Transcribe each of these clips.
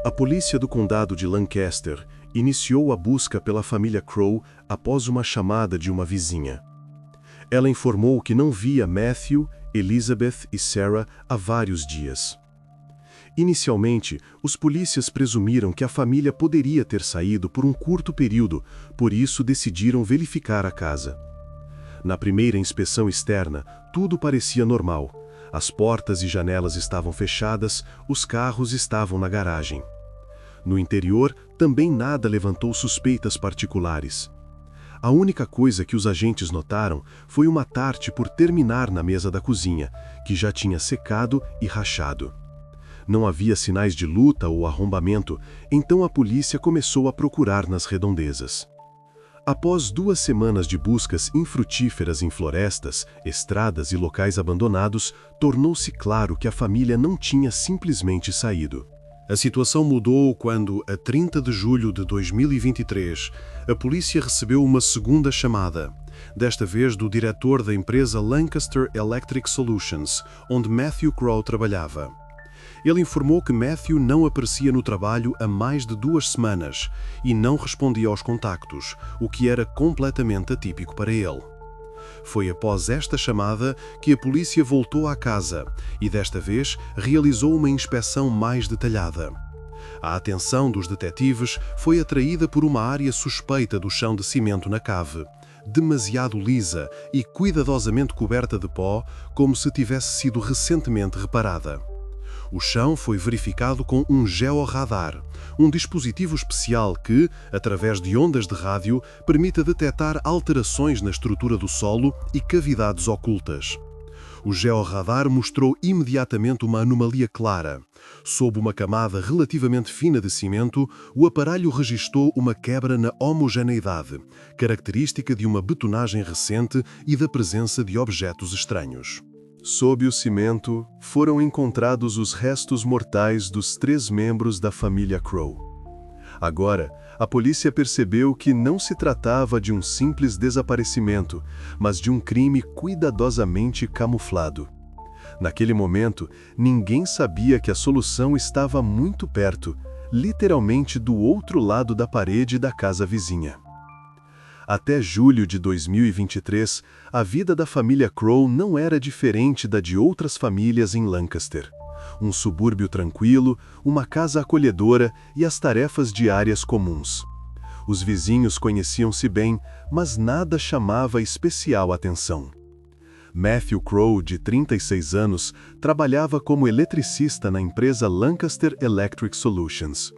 A polícia do condado de Lancaster iniciou a busca pela família Crowe após uma chamada de uma vizinha. Ela informou que não via Matthew, Elizabeth e Sarah há vários dias. Inicialmente, os polícias presumiram que a família poderia ter saído por um curto período, por isso decidiram verificar a casa. Na primeira inspeção externa, tudo parecia normal. As portas e janelas estavam fechadas, os carros estavam na garagem. No interior, também nada levantou suspeitas particulares. A única coisa que os agentes notaram foi uma tarte por terminar na mesa da cozinha, que já tinha secado e rachado. Não havia sinais de luta ou arrombamento, então a polícia começou a procurar nas redondezas. Após 2 semanas de buscas infrutíferas em florestas, estradas e locais abandonados, tornou-se claro que a família não tinha simplesmente saído. A situação mudou quando, a 30 de julho de 2023, a polícia recebeu uma segunda chamada, desta vez do diretor da empresa Lancaster Electric Solutions, onde Matthew Crowe trabalhava. Ele informou que Matthew não aparecia no trabalho há mais de 2 semanas e não respondia aos contactos, o que era completamente atípico para ele. Foi após esta chamada que a polícia voltou à casa e, desta vez, realizou uma inspeção mais detalhada. A atenção dos detetives foi atraída por uma área suspeita do chão de cimento na cave, demasiado lisa e cuidadosamente coberta de pó, como se tivesse sido recentemente reparada. O chão foi verificado com um georradar, um dispositivo especial que, através de ondas de rádio, permite detectar alterações na estrutura do solo e cavidades ocultas. O georradar mostrou imediatamente uma anomalia clara. Sob uma camada relativamente fina de cimento, o aparelho registou uma quebra na homogeneidade, característica de uma betonagem recente e da presença de objetos estranhos. Sob o cimento, foram encontrados os restos mortais dos 3 membros da família Crowe. Agora, a polícia percebeu que não se tratava de um simples desaparecimento, mas de um crime cuidadosamente camuflado. Naquele momento, ninguém sabia que a solução estava muito perto, literalmente do outro lado da parede da casa vizinha. Até julho de 2023, a vida da família Crowe não era diferente da de outras famílias em Lancaster. Um subúrbio tranquilo, uma casa acolhedora e as tarefas diárias comuns. Os vizinhos conheciam-se bem, mas nada chamava especial atenção. Matthew Crowe, de 36 anos, trabalhava como eletricista na empresa Lancaster Electric Solutions.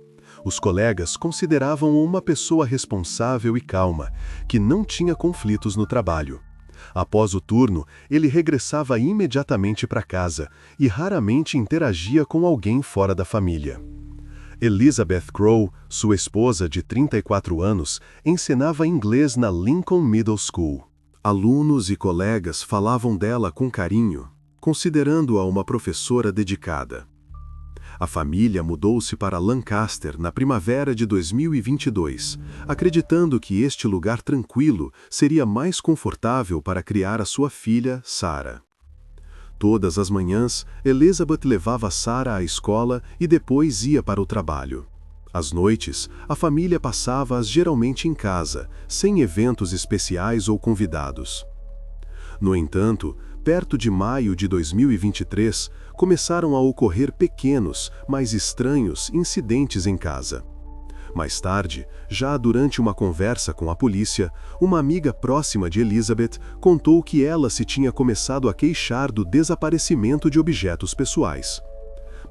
Os colegas consideravam-o uma pessoa responsável e calma, que não tinha conflitos no trabalho. Após o turno, ele regressava imediatamente para casa e raramente interagia com alguém fora da família. Elizabeth Crowe, sua esposa de 34 anos, ensinava inglês na Lincoln Middle School. Alunos e colegas falavam dela com carinho, considerando-a uma professora dedicada. A família mudou-se para Lancaster na primavera de 2022, acreditando que este lugar tranquilo seria mais confortável para criar a sua filha, Sarah. Todas as manhãs, Elizabeth levava Sarah à escola e depois ia para o trabalho. Às noites, a família passava-as geralmente em casa, sem eventos especiais ou convidados. No entanto, perto de maio de 2023, começaram a ocorrer pequenos, mas estranhos incidentes em casa. Mais tarde, já durante uma conversa com a polícia, uma amiga próxima de Elizabeth contou que ela se tinha começado a queixar do desaparecimento de objetos pessoais.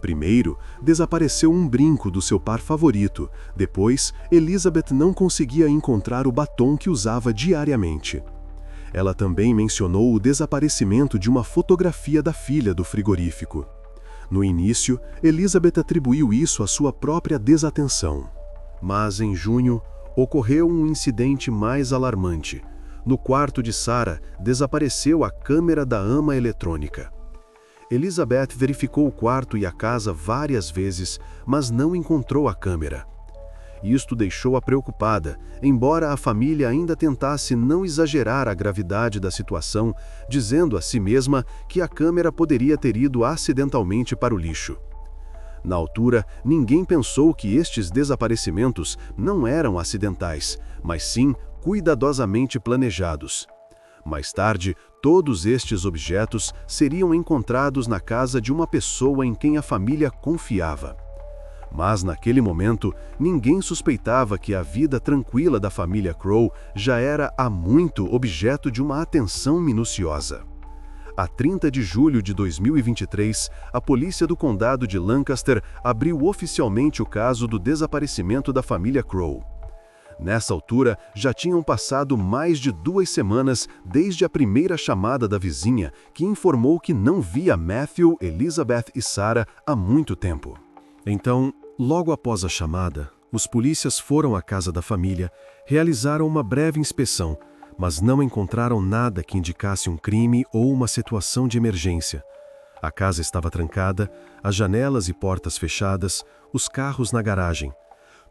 Primeiro, desapareceu um brinco do seu par favorito. Depois, Elizabeth não conseguia encontrar o batom que usava diariamente. Ela também mencionou o desaparecimento de uma fotografia da filha do frigorífico. No início, Elizabeth atribuiu isso à sua própria desatenção. Mas, em junho, ocorreu um incidente mais alarmante. No quarto de Sarah, desapareceu a câmera da ama eletrônica. Elizabeth verificou o quarto e a casa várias vezes, mas não encontrou a câmera. Isto deixou-a preocupada, embora a família ainda tentasse não exagerar a gravidade da situação, dizendo a si mesma que a câmera poderia ter ido acidentalmente para o lixo. Na altura, ninguém pensou que estes desaparecimentos não eram acidentais, mas sim cuidadosamente planejados. Mais tarde, todos estes objetos seriam encontrados na casa de uma pessoa em quem a família confiava. Mas naquele momento, ninguém suspeitava que a vida tranquila da família Crowe já era há muito objeto de uma atenção minuciosa. A 30 de julho de 2023, a polícia do condado de Lancaster abriu oficialmente o caso do desaparecimento da família Crowe. Nessa altura, já tinham passado mais de 2 semanas desde a primeira chamada da vizinha, que informou que não via Matthew, Elizabeth e Sarah há muito tempo. Então, logo após a chamada, os polícias foram à casa da família, realizaram uma breve inspeção, mas não encontraram nada que indicasse um crime ou uma situação de emergência. A casa estava trancada, as janelas e portas fechadas, os carros na garagem.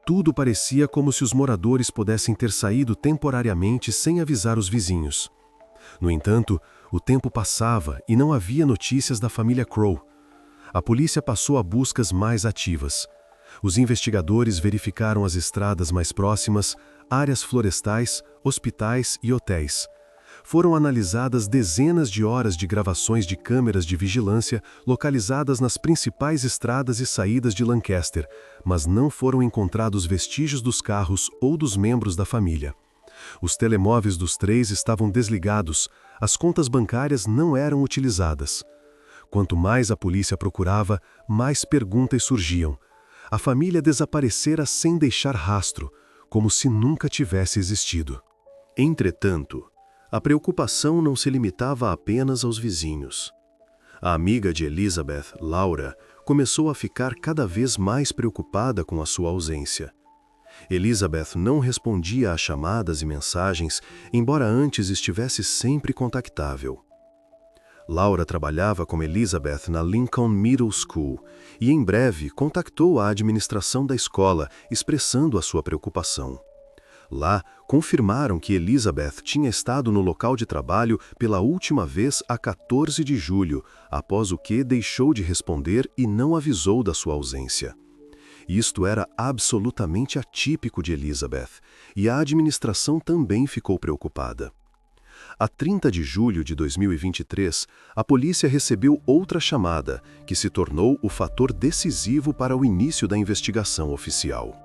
Tudo parecia como se os moradores pudessem ter saído temporariamente sem avisar os vizinhos. No entanto, o tempo passava e não havia notícias da família Crowe. A polícia passou a buscas mais ativas. Os investigadores verificaram as estradas mais próximas, áreas florestais, hospitais e hotéis. Foram analisadas dezenas de horas de gravações de câmeras de vigilância localizadas nas principais estradas e saídas de Lancaster, mas não foram encontrados vestígios dos carros ou dos membros da família. Os telemóveis dos 3 estavam desligados, as contas bancárias não eram utilizadas. Quanto mais a polícia procurava, mais perguntas surgiam. A família desaparecera sem deixar rastro, como se nunca tivesse existido. Entretanto, a preocupação não se limitava apenas aos vizinhos. A amiga de Elizabeth, Laura, começou a ficar cada vez mais preocupada com a sua ausência. Elizabeth não respondia a chamadas e mensagens, embora antes estivesse sempre contactável. Laura trabalhava com Elizabeth na Lincoln Middle School e, em breve, contactou a administração da escola, expressando a sua preocupação. Lá, confirmaram que Elizabeth tinha estado no local de trabalho pela última vez a 14 de julho, após o que deixou de responder e não avisou da sua ausência. Isto era absolutamente atípico de Elizabeth, e a administração também ficou preocupada. A 30 de julho de 2023, a polícia recebeu outra chamada, que se tornou o fator decisivo para o início da investigação oficial.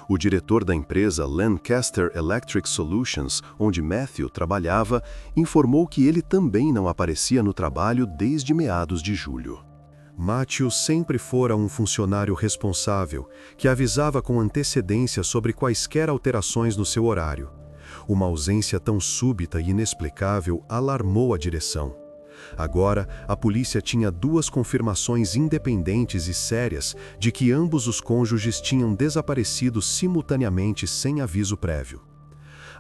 O diretor da empresa Lancaster Electric Solutions, onde Matthew trabalhava, informou que ele também não aparecia no trabalho desde meados de julho. Matthew sempre fora um funcionário responsável, que avisava com antecedência sobre quaisquer alterações no seu horário. Uma ausência tão súbita e inexplicável alarmou a direção. Agora, a polícia tinha 2 confirmações independentes e sérias de que ambos os cônjuges tinham desaparecido simultaneamente sem aviso prévio.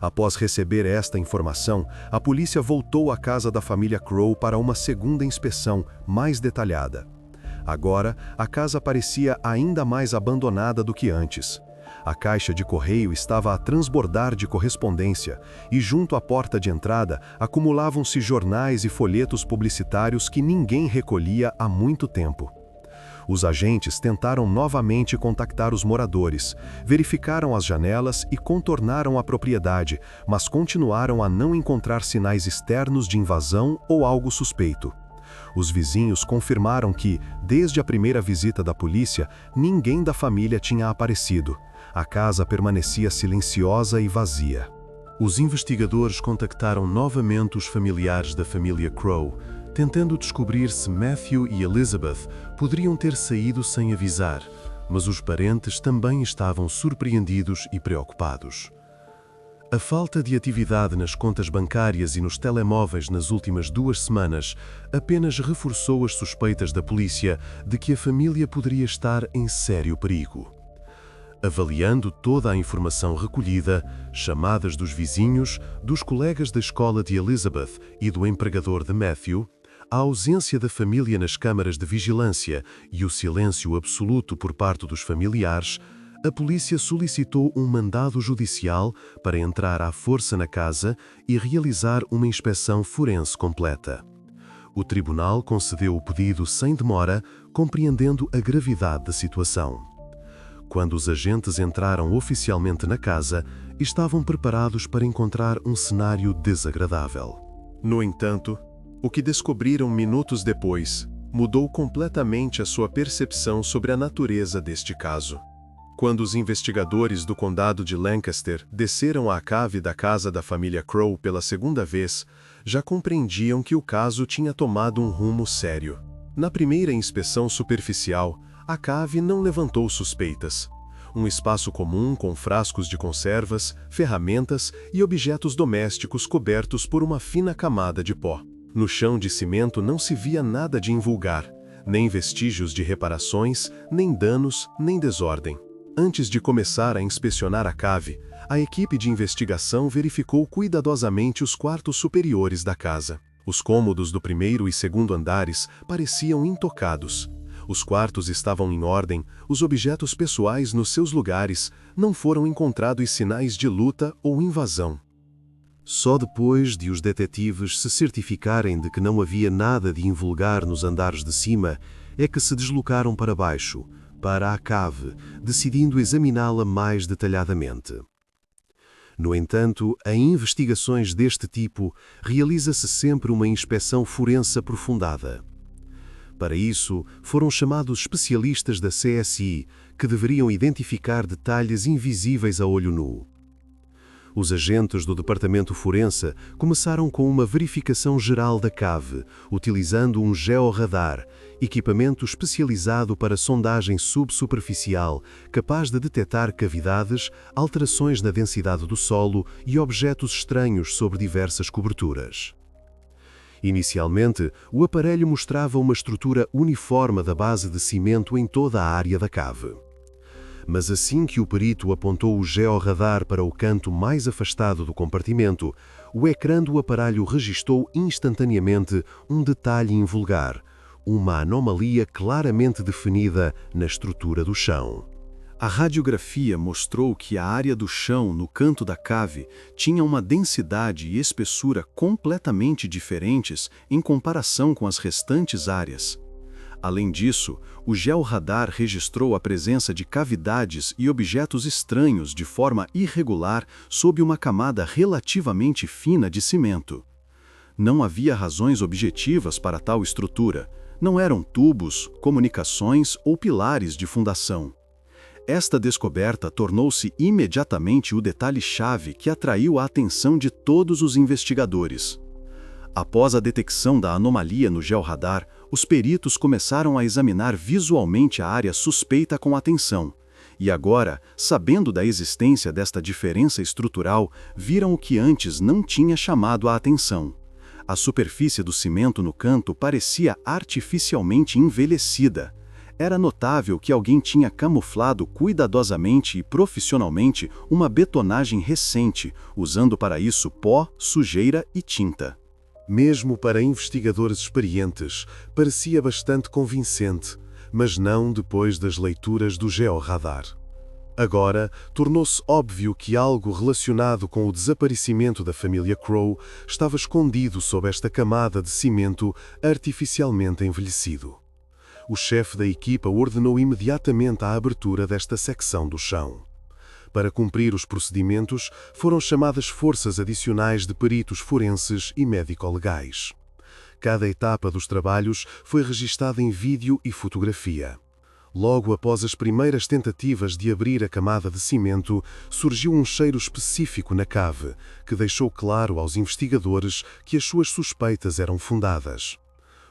Após receber esta informação, a polícia voltou à casa da família Crowe para uma segunda inspeção, mais detalhada. Agora, a casa parecia ainda mais abandonada do que antes. A caixa de correio estava a transbordar de correspondência e, junto à porta de entrada, acumulavam-se jornais e folhetos publicitários que ninguém recolhia há muito tempo. Os agentes tentaram novamente contactar os moradores, verificaram as janelas e contornaram a propriedade, mas continuaram a não encontrar sinais externos de invasão ou algo suspeito. Os vizinhos confirmaram que, desde a primeira visita da polícia, ninguém da família tinha aparecido. A casa permanecia silenciosa e vazia. Os investigadores contactaram novamente os familiares da família Crowe, tentando descobrir se Matthew e Elizabeth poderiam ter saído sem avisar, mas os parentes também estavam surpreendidos e preocupados. A falta de atividade nas contas bancárias e nos telemóveis nas últimas 2 semanas apenas reforçou as suspeitas da polícia de que a família poderia estar em sério perigo. Avaliando toda a informação recolhida, chamadas dos vizinhos, dos colegas da escola de Elizabeth e do empregador de Matthew, a ausência da família nas câmaras de vigilância e o silêncio absoluto por parte dos familiares, a polícia solicitou um mandado judicial para entrar à força na casa e realizar uma inspeção forense completa. O tribunal concedeu o pedido sem demora, compreendendo a gravidade da situação. Quando os agentes entraram oficialmente na casa, estavam preparados para encontrar um cenário desagradável. No entanto, o que descobriram minutos depois mudou completamente a sua percepção sobre a natureza deste caso. Quando os investigadores do condado de Lancaster desceram à cave da casa da família Crowe pela segunda vez, já compreendiam que o caso tinha tomado um rumo sério. Na primeira inspeção superficial, a cave não levantou suspeitas. Um espaço comum com frascos de conservas, ferramentas e objetos domésticos cobertos por uma fina camada de pó. No chão de cimento não se via nada de invulgar, nem vestígios de reparações, nem danos, nem desordem. Antes de começar a inspecionar a cave, a equipe de investigação verificou cuidadosamente os quartos superiores da casa. Os cômodos do primeiro e segundo andares pareciam intocados. Os quartos estavam em ordem, os objetos pessoais nos seus lugares, não foram encontrados sinais de luta ou invasão. Só depois de os detetives se certificarem de que não havia nada de invulgar nos andares de cima, é que se deslocaram para baixo, para a cave, decidindo examiná-la mais detalhadamente. No entanto, em investigações deste tipo, realiza-se sempre uma inspeção forense aprofundada. Para isso, foram chamados especialistas da CSI, que deveriam identificar detalhes invisíveis a olho nu. Os agentes do Departamento Forense começaram com uma verificação geral da cave, utilizando um georradar, equipamento especializado para sondagem subsuperficial, capaz de detectar cavidades, alterações na densidade do solo e objetos estranhos sobre diversas coberturas. Inicialmente, o aparelho mostrava uma estrutura uniforme da base de cimento em toda a área da cave. Mas assim que o perito apontou o georradar para o canto mais afastado do compartimento, o ecrã do aparelho registou instantaneamente um detalhe invulgar, uma anomalia claramente definida na estrutura do chão. A radiografia mostrou que a área do chão no canto da cave tinha uma densidade e espessura completamente diferentes em comparação com as restantes áreas. Além disso, o georradar registrou a presença de cavidades e objetos estranhos de forma irregular sob uma camada relativamente fina de cimento. Não havia razões objetivas para tal estrutura. Não eram tubos, comunicações ou pilares de fundação. Esta descoberta tornou-se imediatamente o detalhe-chave que atraiu a atenção de todos os investigadores. Após a detecção da anomalia no georradar, os peritos começaram a examinar visualmente a área suspeita com atenção. E agora, sabendo da existência desta diferença estrutural, viram o que antes não tinha chamado a atenção. A superfície do cimento no canto parecia artificialmente envelhecida. Era notável que alguém tinha camuflado cuidadosamente e profissionalmente uma betonagem recente, usando para isso pó, sujeira e tinta. Mesmo para investigadores experientes, parecia bastante convincente, mas não depois das leituras do georradar. Agora, tornou-se óbvio que algo relacionado com o desaparecimento da família Crowe estava escondido sob esta camada de cimento artificialmente envelhecido. O chefe da equipa ordenou imediatamente a abertura desta secção do chão. Para cumprir os procedimentos, foram chamadas forças adicionais de peritos forenses e médico-legais. Cada etapa dos trabalhos foi registada em vídeo e fotografia. Logo após as primeiras tentativas de abrir a camada de cimento, surgiu um cheiro específico na cave, que deixou claro aos investigadores que as suas suspeitas eram fundadas.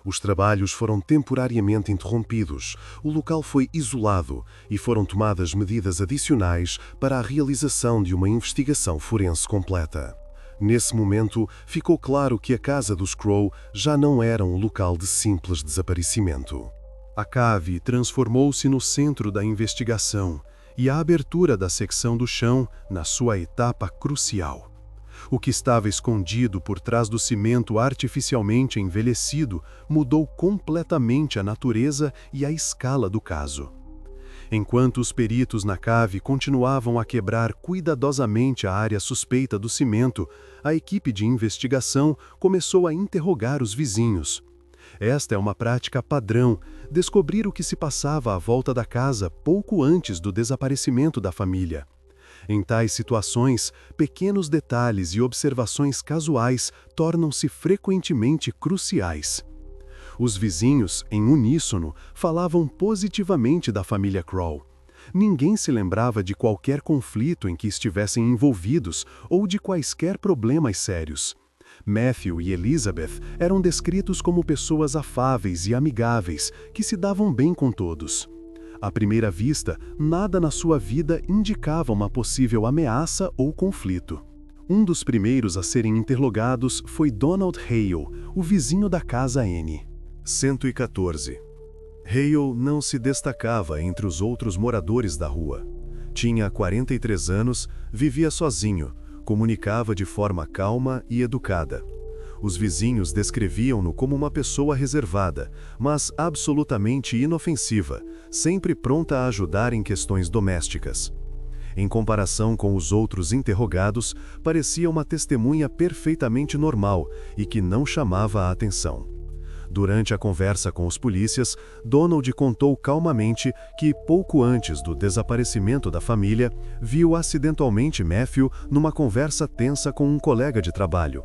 Os trabalhos foram temporariamente interrompidos, o local foi isolado e foram tomadas medidas adicionais para a realização de uma investigação forense completa. Nesse momento, ficou claro que a casa dos Crowe já não era um local de simples desaparecimento. A cave transformou-se no centro da investigação e a abertura da secção do chão na sua etapa crucial. O que estava escondido por trás do cimento artificialmente envelhecido mudou completamente a natureza e a escala do caso. Enquanto os peritos na cave continuavam a quebrar cuidadosamente a área suspeita do cimento, a equipe de investigação começou a interrogar os vizinhos. Esta é uma prática padrão, descobrir o que se passava à volta da casa pouco antes do desaparecimento da família. Em tais situações, pequenos detalhes e observações casuais tornam-se frequentemente cruciais. Os vizinhos, em uníssono, falavam positivamente da família Crow. Ninguém se lembrava de qualquer conflito em que estivessem envolvidos ou de quaisquer problemas sérios. Matthew e Elizabeth eram descritos como pessoas afáveis e amigáveis, que se davam bem com todos. À primeira vista, nada na sua vida indicava uma possível ameaça ou conflito. Um dos primeiros a serem interrogados foi Donald Hale, o vizinho da casa N. 114. Hale não se destacava entre os outros moradores da rua. Tinha 43 anos, vivia sozinho, comunicava de forma calma e educada. Os vizinhos descreviam-no como uma pessoa reservada, mas absolutamente inofensiva, sempre pronta a ajudar em questões domésticas. Em comparação com os outros interrogados, parecia uma testemunha perfeitamente normal e que não chamava a atenção. Durante a conversa com os polícias, Donald contou calmamente que, pouco antes do desaparecimento da família, viu acidentalmente Matthew numa conversa tensa com um colega de trabalho.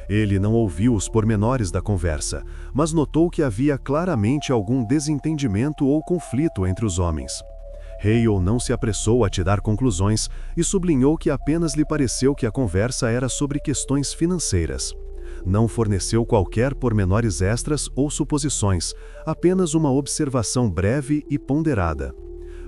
Ele não ouviu os pormenores da conversa, mas notou que havia claramente algum desentendimento ou conflito entre os homens. Hale não se apressou a tirar conclusões e sublinhou que apenas lhe pareceu que a conversa era sobre questões financeiras. Não forneceu qualquer pormenores extras ou suposições, apenas uma observação breve e ponderada.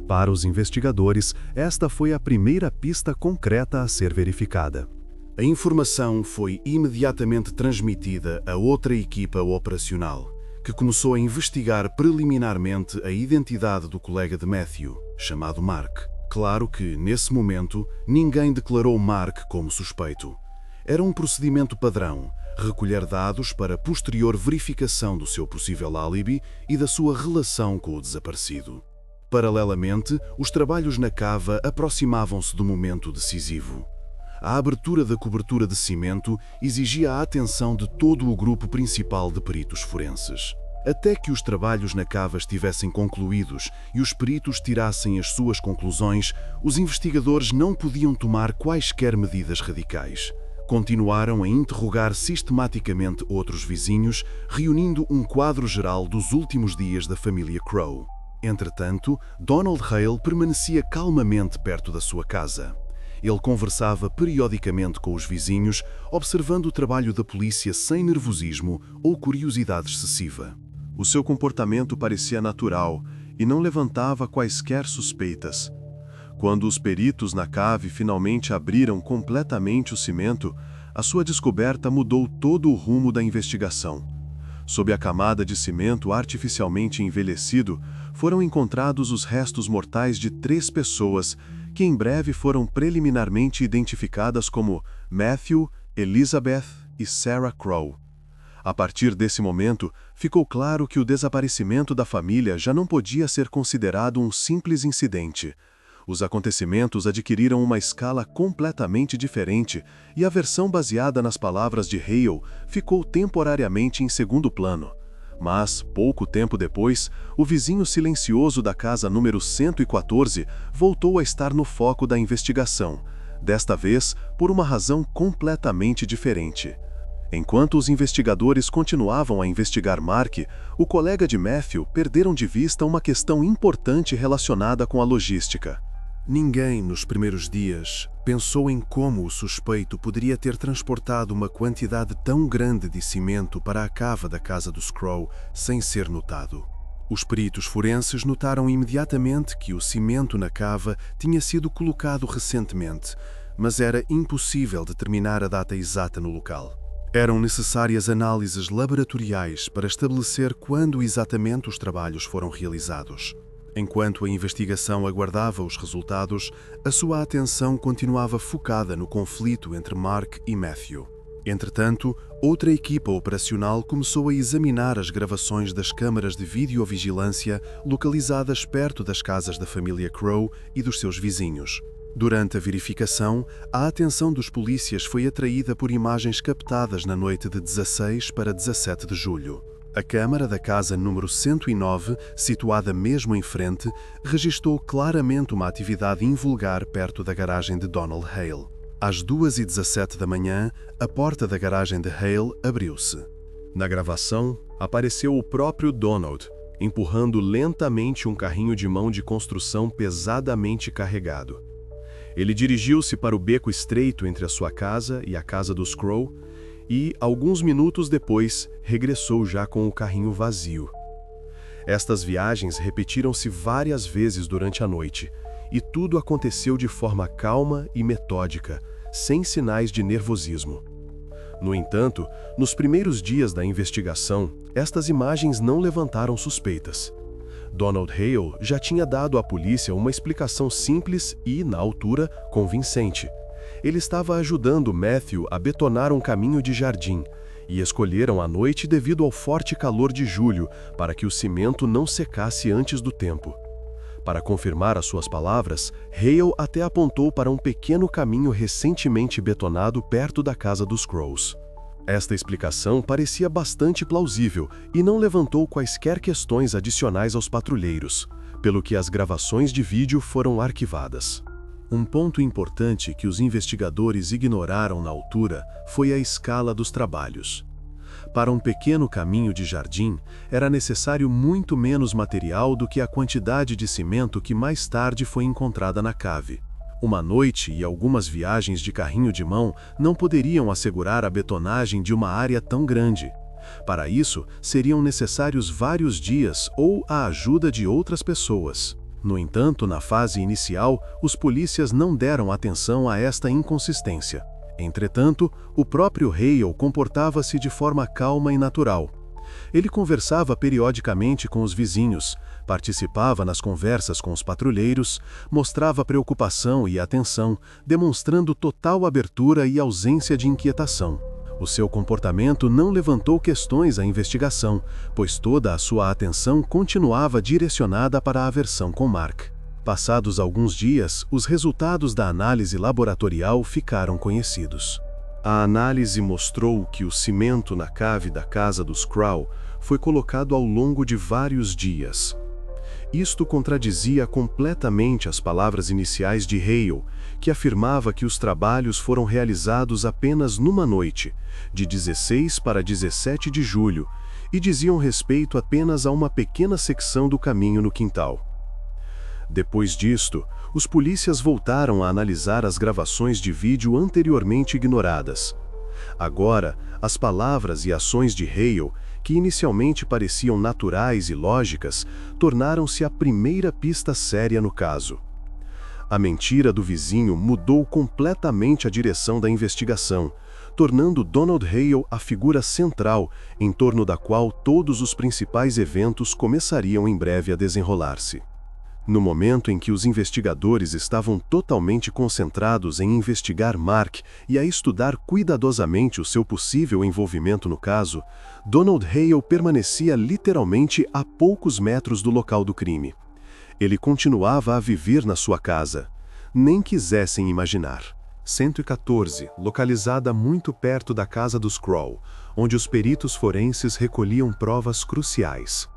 Para os investigadores, esta foi a primeira pista concreta a ser verificada. A informação foi imediatamente transmitida a outra equipa operacional, que começou a investigar preliminarmente a identidade do colega de Matthew, chamado Mark. Claro que, nesse momento, ninguém declarou Mark como suspeito. Era um procedimento padrão, recolher dados para posterior verificação do seu possível álibi e da sua relação com o desaparecido. Paralelamente, os trabalhos na cava aproximavam-se do momento decisivo. A abertura da cobertura de cimento exigia a atenção de todo o grupo principal de peritos forenses. Até que os trabalhos na cava estivessem concluídos e os peritos tirassem as suas conclusões, os investigadores não podiam tomar quaisquer medidas radicais. Continuaram a interrogar sistematicamente outros vizinhos, reunindo um quadro geral dos últimos dias da família Crow. Entretanto, Donald Hale permanecia calmamente perto da sua casa. Ele conversava periodicamente com os vizinhos, observando o trabalho da polícia sem nervosismo ou curiosidade excessiva. O seu comportamento parecia natural e não levantava quaisquer suspeitas. Quando os peritos na cave finalmente abriram completamente o cimento, a sua descoberta mudou todo o rumo da investigação. Sob a camada de cimento artificialmente envelhecido, foram encontrados os restos mortais de 3 pessoas, que em breve foram preliminarmente identificadas como Matthew, Elizabeth e Sarah Crow. A partir desse momento, ficou claro que o desaparecimento da família já não podia ser considerado um simples incidente. Os acontecimentos adquiriram uma escala completamente diferente e a versão baseada nas palavras de Hale ficou temporariamente em segundo plano. Mas, pouco tempo depois, o vizinho silencioso da casa número 114 voltou a estar no foco da investigação, desta vez por uma razão completamente diferente. Enquanto os investigadores continuavam a investigar Mark, o colega de Matthew perderam de vista uma questão importante relacionada com a logística. Ninguém, nos primeiros dias, pensou em como o suspeito poderia ter transportado uma quantidade tão grande de cimento para a cava da casa dos Crow sem ser notado. Os peritos forenses notaram imediatamente que o cimento na cava tinha sido colocado recentemente, mas era impossível determinar a data exata no local. Eram necessárias análises laboratoriais para estabelecer quando exatamente os trabalhos foram realizados. Enquanto a investigação aguardava os resultados, a sua atenção continuava focada no conflito entre Mark e Matthew. Entretanto, outra equipa operacional começou a examinar as gravações das câmaras de videovigilância localizadas perto das casas da família Crow e dos seus vizinhos. Durante a verificação, a atenção dos polícias foi atraída por imagens captadas na noite de 16 para 17 de julho. A câmara da casa número 109, situada mesmo em frente, registou claramente uma atividade invulgar perto da garagem de Donald Hale. Às 2h17 da manhã, a porta da garagem de Hale abriu-se. Na gravação, apareceu o próprio Donald, empurrando lentamente um carrinho de mão de construção pesadamente carregado. Ele dirigiu-se para o beco estreito entre a sua casa e a casa dos Crow e, alguns minutos depois, regressou já com o carrinho vazio. Estas viagens repetiram-se várias vezes durante a noite, e tudo aconteceu de forma calma e metódica, sem sinais de nervosismo. No entanto, nos primeiros dias da investigação, estas imagens não levantaram suspeitas. Donald Hale já tinha dado à polícia uma explicação simples e, na altura, convincente. Ele estava ajudando Matthew a betonar um caminho de jardim, e escolheram a noite devido ao forte calor de julho, para que o cimento não secasse antes do tempo. Para confirmar as suas palavras, Hale até apontou para um pequeno caminho recentemente betonado perto da casa dos Crows. Esta explicação parecia bastante plausível e não levantou quaisquer questões adicionais aos patrulheiros, pelo que as gravações de vídeo foram arquivadas. Um ponto importante que os investigadores ignoraram na altura foi a escala dos trabalhos. Para um pequeno caminho de jardim, era necessário muito menos material do que a quantidade de cimento que mais tarde foi encontrada na cave. Uma noite e algumas viagens de carrinho de mão não poderiam assegurar a betonagem de uma área tão grande. Para isso, seriam necessários vários dias ou a ajuda de outras pessoas. No entanto, na fase inicial, os polícias não deram atenção a esta inconsistência. Entretanto, o próprio Hale comportava-se de forma calma e natural. Ele conversava periodicamente com os vizinhos, participava nas conversas com os patrulheiros, mostrava preocupação e atenção, demonstrando total abertura e ausência de inquietação. O seu comportamento não levantou questões à investigação, pois toda a sua atenção continuava direcionada para a aversão com Mark. Passados alguns dias, os resultados da análise laboratorial ficaram conhecidos. A análise mostrou que o cimento na cave da casa dos Crow foi colocado ao longo de vários dias. Isto contradizia completamente as palavras iniciais de Hale, que afirmava que os trabalhos foram realizados apenas numa noite, de 16 para 17 de julho, e diziam respeito apenas a uma pequena secção do caminho no quintal. Depois disto, os polícias voltaram a analisar as gravações de vídeo anteriormente ignoradas. Agora, as palavras e ações de Hale, que inicialmente pareciam naturais e lógicas, tornaram-se a primeira pista séria no caso. A mentira do vizinho mudou completamente a direção da investigação, tornando Donald Hale a figura central em torno da qual todos os principais eventos começariam em breve a desenrolar-se. No momento em que os investigadores estavam totalmente concentrados em investigar Mark e a estudar cuidadosamente o seu possível envolvimento no caso, Donald Hale permanecia literalmente a poucos metros do local do crime. Ele continuava a viver na sua casa. Nem quisessem imaginar. 114, localizada muito perto da casa dos Crow, onde os peritos forenses recolhiam provas cruciais.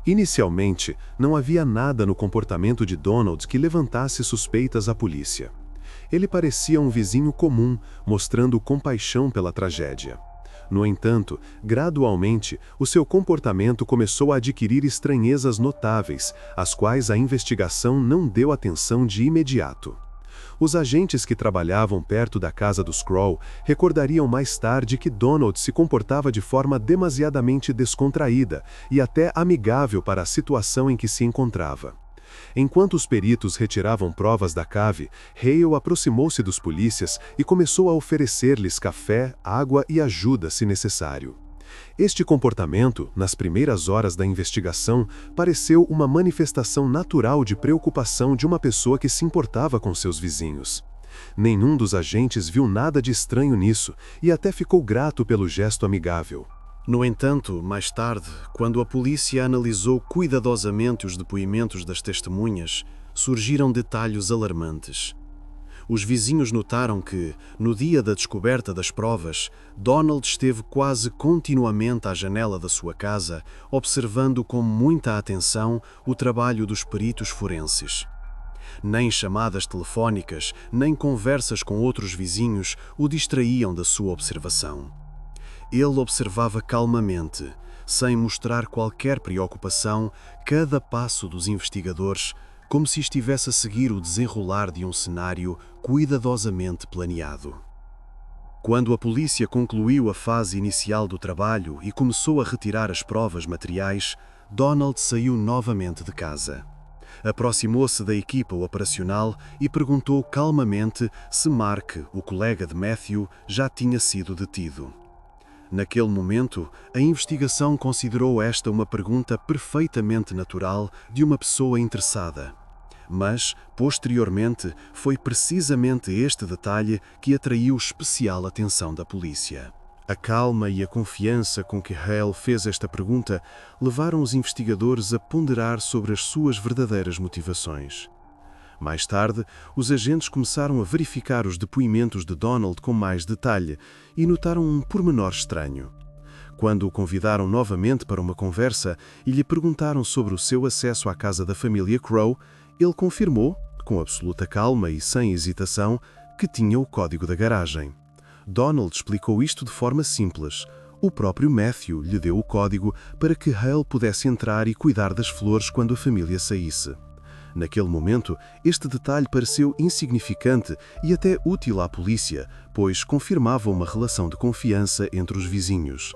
Inicialmente, não havia nada no comportamento de Donald que levantasse suspeitas à polícia. Ele parecia um vizinho comum, mostrando compaixão pela tragédia. No entanto, gradualmente, o seu comportamento começou a adquirir estranhezas notáveis, às quais a investigação não deu atenção de imediato. Os agentes que trabalhavam perto da casa dos Crow recordariam mais tarde que Donald se comportava de forma demasiadamente descontraída e até amigável para a situação em que se encontrava. Enquanto os peritos retiravam provas da cave, Hale aproximou-se dos polícias e começou a oferecer-lhes café, água e ajuda se necessário. Este comportamento, nas primeiras horas da investigação, pareceu uma manifestação natural de preocupação de uma pessoa que se importava com seus vizinhos. Nenhum dos agentes viu nada de estranho nisso e até ficou grato pelo gesto amigável. No entanto, mais tarde, quando a polícia analisou cuidadosamente os depoimentos das testemunhas, surgiram detalhes alarmantes. Os vizinhos notaram que, no dia da descoberta das provas, Donald esteve quase continuamente à janela da sua casa, observando com muita atenção o trabalho dos peritos forenses. Nem chamadas telefónicas, nem conversas com outros vizinhos o distraíam da sua observação. Ele observava calmamente, sem mostrar qualquer preocupação, cada passo dos investigadores, como se estivesse a seguir o desenrolar de um cenário cuidadosamente planeado. Quando a polícia concluiu a fase inicial do trabalho e começou a retirar as provas materiais, Donald saiu novamente de casa. Aproximou-se da equipa operacional e perguntou calmamente se Mark, o colega de Matthew, já tinha sido detido. Naquele momento, a investigação considerou esta uma pergunta perfeitamente natural de uma pessoa interessada. Mas, posteriormente, foi precisamente este detalhe que atraiu especial atenção da polícia. A calma e a confiança com que Hale fez esta pergunta levaram os investigadores a ponderar sobre as suas verdadeiras motivações. Mais tarde, os agentes começaram a verificar os depoimentos de Donald com mais detalhe e notaram um pormenor estranho. Quando o convidaram novamente para uma conversa e lhe perguntaram sobre o seu acesso à casa da família Crowe, ele confirmou, com absoluta calma e sem hesitação, que tinha o código da garagem. Donald explicou isto de forma simples. O próprio Matthew lhe deu o código para que Hale pudesse entrar e cuidar das flores quando a família saísse. Naquele momento, este detalhe pareceu insignificante e até útil à polícia, pois confirmava uma relação de confiança entre os vizinhos.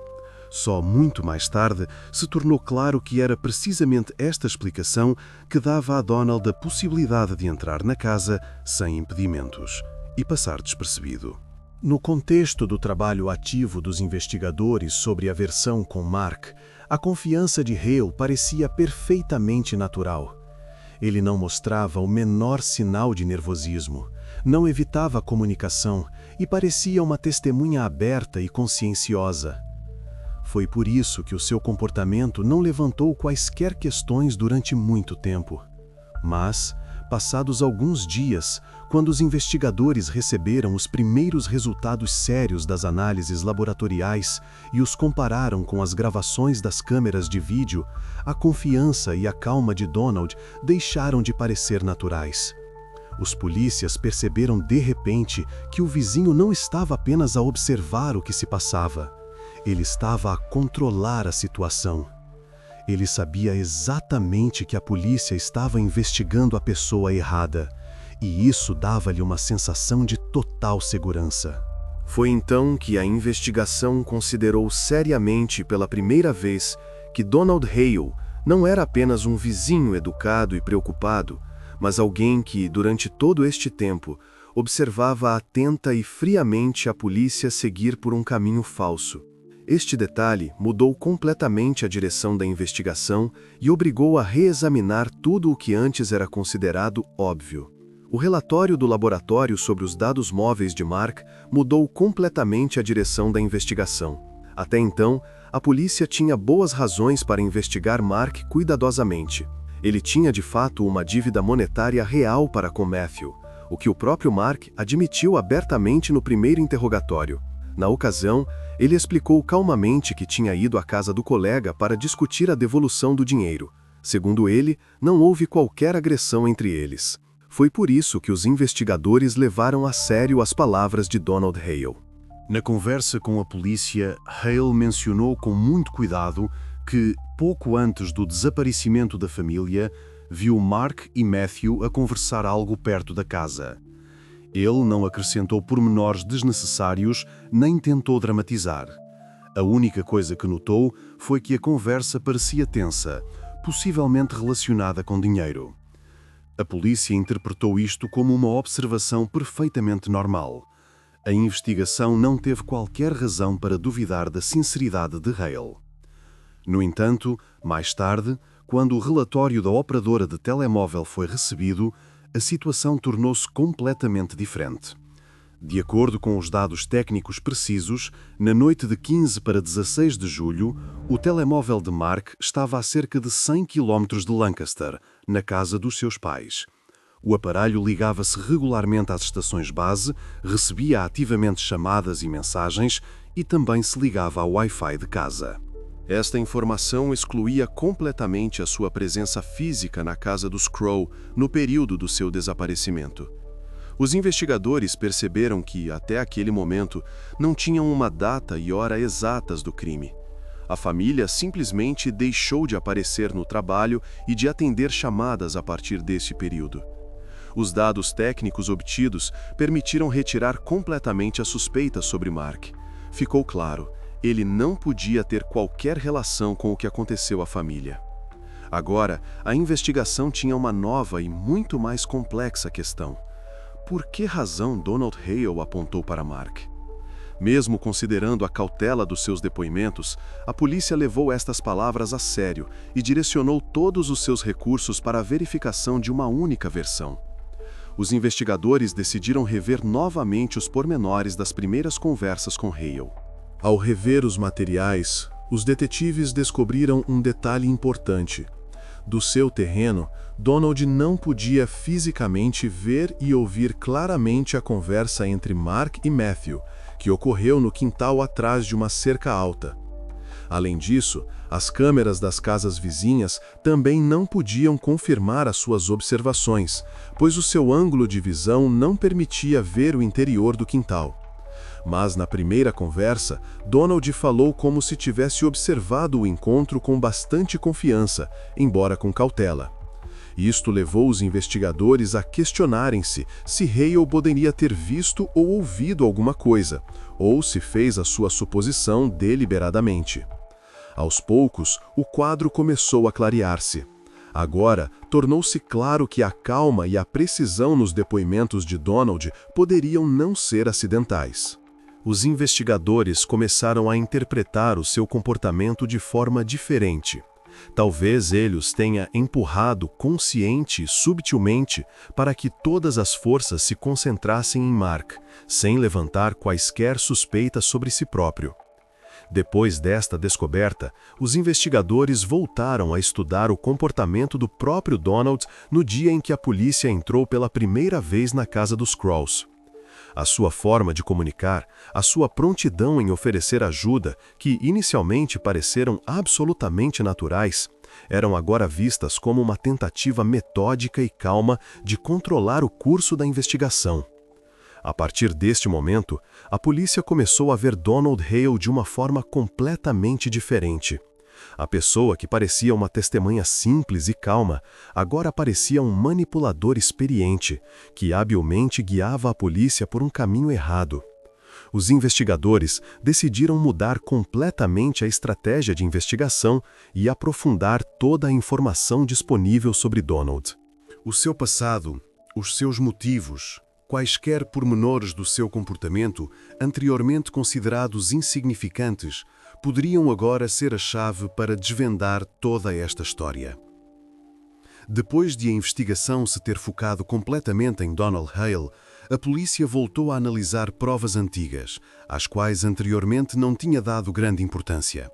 Só muito mais tarde se tornou claro que era precisamente esta explicação que dava a Donald a possibilidade de entrar na casa sem impedimentos e passar despercebido. No contexto do trabalho ativo dos investigadores sobre a versão com Mark, a confiança de Hale parecia perfeitamente natural. Ele não mostrava o menor sinal de nervosismo, não evitava a comunicação e parecia uma testemunha aberta e conscienciosa. Foi por isso que o seu comportamento não levantou quaisquer questões durante muito tempo. Mas, passados alguns dias, quando os investigadores receberam os primeiros resultados sérios das análises laboratoriais e os compararam com as gravações das câmeras de vídeo, a confiança e a calma de Donald deixaram de parecer naturais. Os polícias perceberam de repente que o vizinho não estava apenas a observar o que se passava. Ele estava a controlar a situação. Ele sabia exatamente que a polícia estava investigando a pessoa errada, e isso dava-lhe uma sensação de total segurança. Foi então que a investigação considerou seriamente pela primeira vez que Donald Hale não era apenas um vizinho educado e preocupado, mas alguém que, durante todo este tempo, observava atenta e friamente a polícia seguir por um caminho falso. Este detalhe mudou completamente a direção da investigação e obrigou a reexaminar tudo o que antes era considerado óbvio. O relatório do laboratório sobre os dados móveis de Mark mudou completamente a direção da investigação. Até então, a polícia tinha boas razões para investigar Mark cuidadosamente. Ele tinha de fato uma dívida monetária real para com Matthew, o que o próprio Mark admitiu abertamente no primeiro interrogatório. Na ocasião, ele explicou calmamente que tinha ido à casa do colega para discutir a devolução do dinheiro. Segundo ele, não houve qualquer agressão entre eles. Foi por isso que os investigadores levaram a sério as palavras de Donald Hale. Na conversa com a polícia, Hale mencionou com muito cuidado que, pouco antes do desaparecimento da família, viu Mark e Matthew a conversar algo perto da casa. Ele não acrescentou pormenores desnecessários nem tentou dramatizar. A única coisa que notou foi que a conversa parecia tensa, possivelmente relacionada com dinheiro. A polícia interpretou isto como uma observação perfeitamente normal. A investigação não teve qualquer razão para duvidar da sinceridade de Hale. No entanto, mais tarde, quando o relatório da operadora de telemóvel foi recebido, a situação tornou-se completamente diferente. De acordo com os dados técnicos precisos, na noite de 15 para 16 de julho, o telemóvel de Mark estava a cerca de 100 km de Lancaster, na casa dos seus pais. O aparelho ligava-se regularmente às estações base, recebia ativamente chamadas e mensagens e também se ligava ao Wi-Fi de casa. Esta informação excluía completamente a sua presença física na casa dos Crowe no período do seu desaparecimento. Os investigadores perceberam que, até aquele momento, não tinham uma data e hora exatas do crime. A família simplesmente deixou de aparecer no trabalho e de atender chamadas a partir desse período. Os dados técnicos obtidos permitiram retirar completamente a suspeita sobre Mark. Ficou claro, ele não podia ter qualquer relação com o que aconteceu à família. Agora, a investigação tinha uma nova e muito mais complexa questão. Por que razão Donald Hale apontou para Mark? Mesmo considerando a cautela dos seus depoimentos, a polícia levou estas palavras a sério e direcionou todos os seus recursos para a verificação de uma única versão. Os investigadores decidiram rever novamente os pormenores das primeiras conversas com Hale. Ao rever os materiais, os detetives descobriram um detalhe importante. Do seu terreno, Donald não podia fisicamente ver e ouvir claramente a conversa entre Mark e Matthew, que ocorreu no quintal atrás de uma cerca alta. Além disso, as câmeras das casas vizinhas também não podiam confirmar as suas observações, pois o seu ângulo de visão não permitia ver o interior do quintal. Mas na primeira conversa, Donald falou como se tivesse observado o encontro com bastante confiança, embora com cautela. Isto levou os investigadores a questionarem-se se Hale poderia ter visto ou ouvido alguma coisa, ou se fez a sua suposição deliberadamente. Aos poucos, o quadro começou a clarear-se. Agora, tornou-se claro que a calma e a precisão nos depoimentos de Donald poderiam não ser acidentais. Os investigadores começaram a interpretar o seu comportamento de forma diferente. Talvez ele os tenha empurrado consciente e subtilmente para que todas as forças se concentrassem em Mark, sem levantar quaisquer suspeitas sobre si próprio. Depois desta descoberta, os investigadores voltaram a estudar o comportamento do próprio Donald no dia em que a polícia entrou pela primeira vez na casa dos Crowes. A sua forma de comunicar, a sua prontidão em oferecer ajuda, que inicialmente pareceram absolutamente naturais, eram agora vistas como uma tentativa metódica e calma de controlar o curso da investigação. A partir deste momento, a polícia começou a ver Donald Hale de uma forma completamente diferente. A pessoa que parecia uma testemunha simples e calma, agora parecia um manipulador experiente, que habilmente guiava a polícia por um caminho errado. Os investigadores decidiram mudar completamente a estratégia de investigação e aprofundar toda a informação disponível sobre Donald. O seu passado, os seus motivos, quaisquer pormenores do seu comportamento, anteriormente considerados insignificantes, poderiam agora ser a chave para desvendar toda esta história. Depois de a investigação se ter focado completamente em Donald Hale, a polícia voltou a analisar provas antigas, às quais anteriormente não tinha dado grande importância.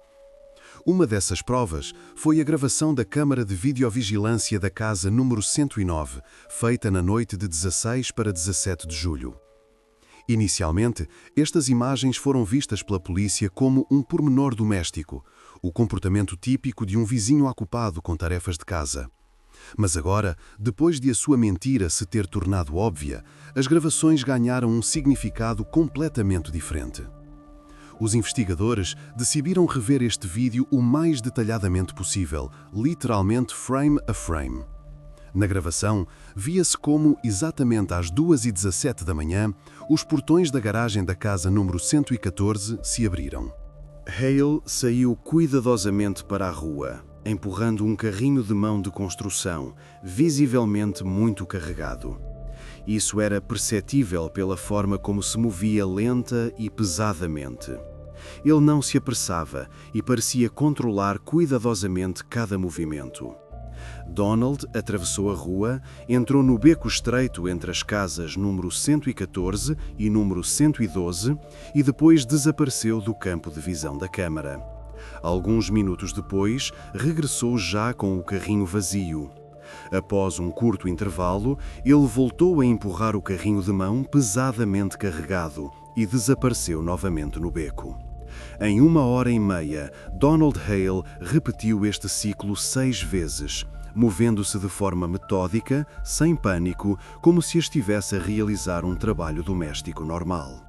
Uma dessas provas foi a gravação da câmara de videovigilância da casa número 109, feita na noite de 16 para 17 de julho. Inicialmente, estas imagens foram vistas pela polícia como um pormenor doméstico, o comportamento típico de um vizinho ocupado com tarefas de casa. Mas agora, depois de a sua mentira se ter tornado óbvia, as gravações ganharam um significado completamente diferente. Os investigadores decidiram rever este vídeo o mais detalhadamente possível, literalmente frame a frame. Na gravação, via-se como, exatamente às 2h17 da manhã, os portões da garagem da casa número 114 se abriram. Hale saiu cuidadosamente para a rua, empurrando um carrinho de mão de construção, visivelmente muito carregado. Isso era perceptível pela forma como se movia lenta e pesadamente. Ele não se apressava e parecia controlar cuidadosamente cada movimento. Donald atravessou a rua, entrou no beco estreito entre as casas número 114 e número 112 e depois desapareceu do campo de visão da câmara. Alguns minutos depois, regressou já com o carrinho vazio. Após um curto intervalo, ele voltou a empurrar o carrinho de mão pesadamente carregado e desapareceu novamente no beco. Em 1h30, Donald Hale repetiu este ciclo 6 vezes, movendo-se de forma metódica, sem pânico, como se estivesse a realizar um trabalho doméstico normal.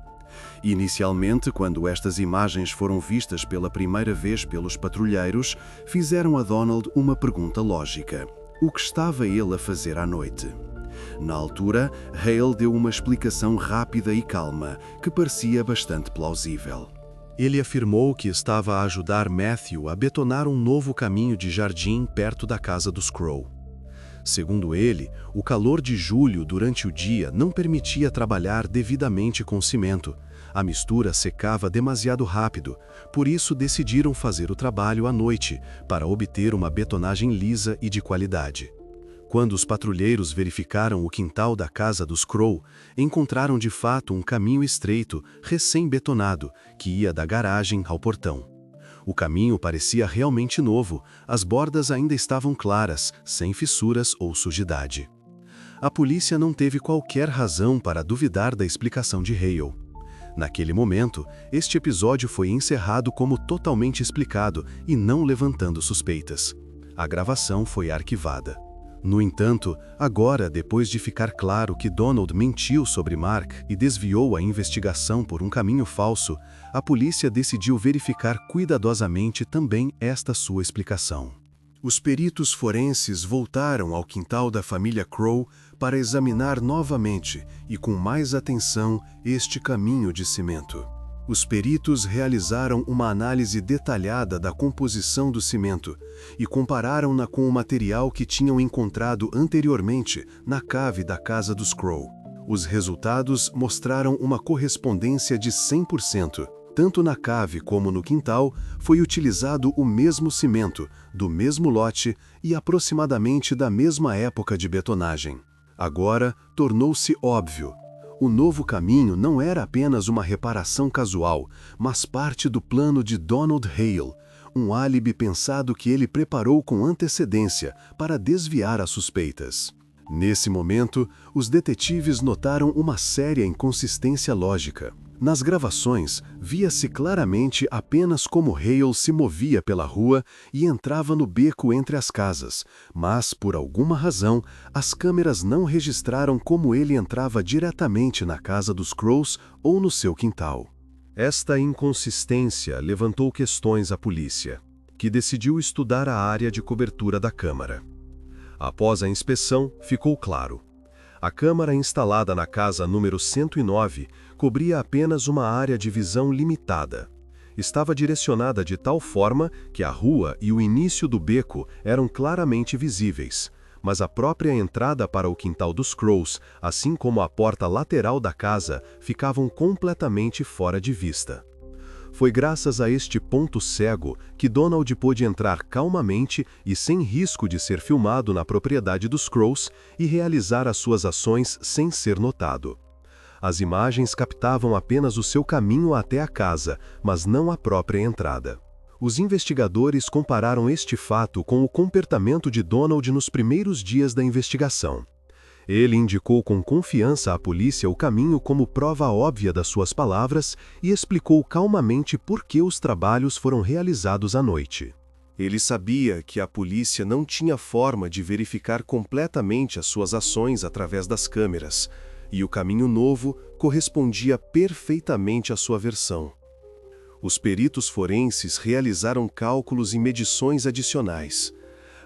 Inicialmente, quando estas imagens foram vistas pela primeira vez pelos patrulheiros, fizeram a Donald uma pergunta lógica: o que estava ele a fazer à noite? Na altura, Hale deu uma explicação rápida e calma, que parecia bastante plausível. Ele afirmou que estava a ajudar Matthew a betonar um novo caminho de jardim perto da casa dos Crow. Segundo ele, o calor de julho durante o dia não permitia trabalhar devidamente com cimento. A mistura secava demasiado rápido, por isso decidiram fazer o trabalho à noite, para obter uma betonagem lisa e de qualidade. Quando os patrulheiros verificaram o quintal da casa dos Crow, encontraram de fato um caminho estreito, recém-betonado, que ia da garagem ao portão. O caminho parecia realmente novo, as bordas ainda estavam claras, sem fissuras ou sujidade. A polícia não teve qualquer razão para duvidar da explicação de Hale. Naquele momento, este episódio foi encerrado como totalmente explicado e não levantando suspeitas. A gravação foi arquivada. No entanto, agora, depois de ficar claro que Donald mentiu sobre Mark e desviou a investigação por um caminho falso, a polícia decidiu verificar cuidadosamente também esta sua explicação. Os peritos forenses voltaram ao quintal da família Crow para examinar novamente e com mais atenção este caminho de cimento. Os peritos realizaram uma análise detalhada da composição do cimento e compararam-na com o material que tinham encontrado anteriormente na cave da casa dos Crow. Os resultados mostraram uma correspondência de 100%. Tanto na cave como no quintal, foi utilizado o mesmo cimento, do mesmo lote e aproximadamente da mesma época de betonagem. Agora, tornou-se óbvio. O novo caminho não era apenas uma reparação casual, mas parte do plano de Donald Hale, um álibi pensado que ele preparou com antecedência para desviar as suspeitas. Nesse momento, os detetives notaram uma séria inconsistência lógica. Nas gravações, via-se claramente apenas como Hale se movia pela rua e entrava no beco entre as casas, mas, por alguma razão, as câmeras não registraram como ele entrava diretamente na casa dos Crows ou no seu quintal. Esta inconsistência levantou questões à polícia, que decidiu estudar a área de cobertura da câmara. Após a inspeção, ficou claro. A câmara instalada na casa número 109 cobria apenas uma área de visão limitada. Estava direcionada de tal forma que a rua e o início do beco eram claramente visíveis, mas a própria entrada para o quintal dos Crows, assim como a porta lateral da casa, ficavam completamente fora de vista. Foi graças a este ponto cego que Donald pôde entrar calmamente e sem risco de ser filmado na propriedade dos Crows e realizar as suas ações sem ser notado. As imagens captavam apenas o seu caminho até a casa, mas não a própria entrada. Os investigadores compararam este fato com o comportamento de Donald nos primeiros dias da investigação. Ele indicou com confiança à polícia o caminho como prova óbvia das suas palavras e explicou calmamente por que os trabalhos foram realizados à noite. Ele sabia que a polícia não tinha forma de verificar completamente as suas ações através das câmeras, e o caminho novo correspondia perfeitamente à sua versão. Os peritos forenses realizaram cálculos e medições adicionais.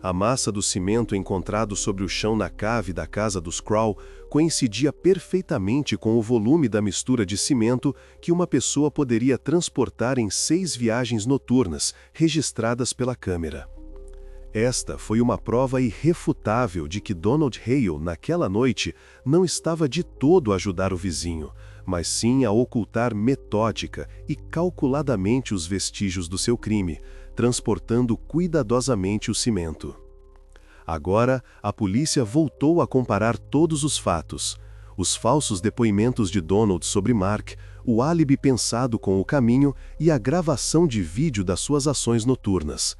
A massa do cimento encontrado sobre o chão na cave da casa dos Crow coincidia perfeitamente com o volume da mistura de cimento que uma pessoa poderia transportar em 6 viagens noturnas, registradas pela câmera. Esta foi uma prova irrefutável de que Donald Hale, naquela noite, não estava de todo a ajudar o vizinho, mas sim a ocultar metódica e calculadamente os vestígios do seu crime, transportando cuidadosamente o cimento. Agora, a polícia voltou a comparar todos os fatos: os falsos depoimentos de Donald sobre Mark, o álibi pensado com o caminho e a gravação de vídeo das suas ações noturnas.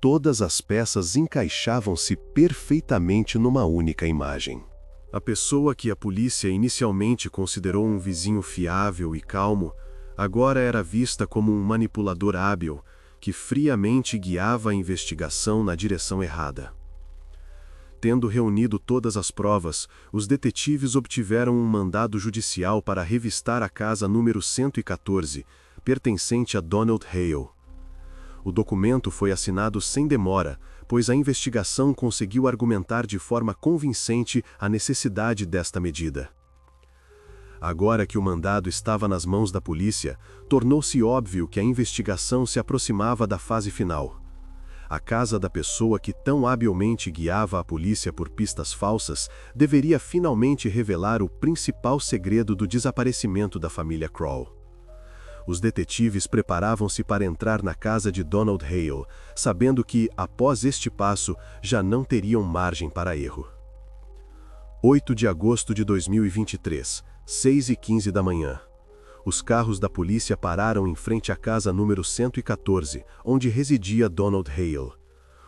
Todas as peças encaixavam-se perfeitamente numa única imagem. A pessoa que a polícia inicialmente considerou um vizinho fiável e calmo, agora era vista como um manipulador hábil que friamente guiava a investigação na direção errada. Tendo reunido todas as provas, os detetives obtiveram um mandado judicial para revistar a casa número 114, pertencente a Donald Hale. O documento foi assinado sem demora, pois a investigação conseguiu argumentar de forma convincente a necessidade desta medida. Agora que o mandado estava nas mãos da polícia, tornou-se óbvio que a investigação se aproximava da fase final. A casa da pessoa que tão habilmente guiava a polícia por pistas falsas deveria finalmente revelar o principal segredo do desaparecimento da família Crow. Os detetives preparavam-se para entrar na casa de Donald Hale, sabendo que, após este passo, já não teriam margem para erro. 8 de agosto de 2023, 6h15 da manhã. Os carros da polícia pararam em frente à casa número 114, onde residia Donald Hale.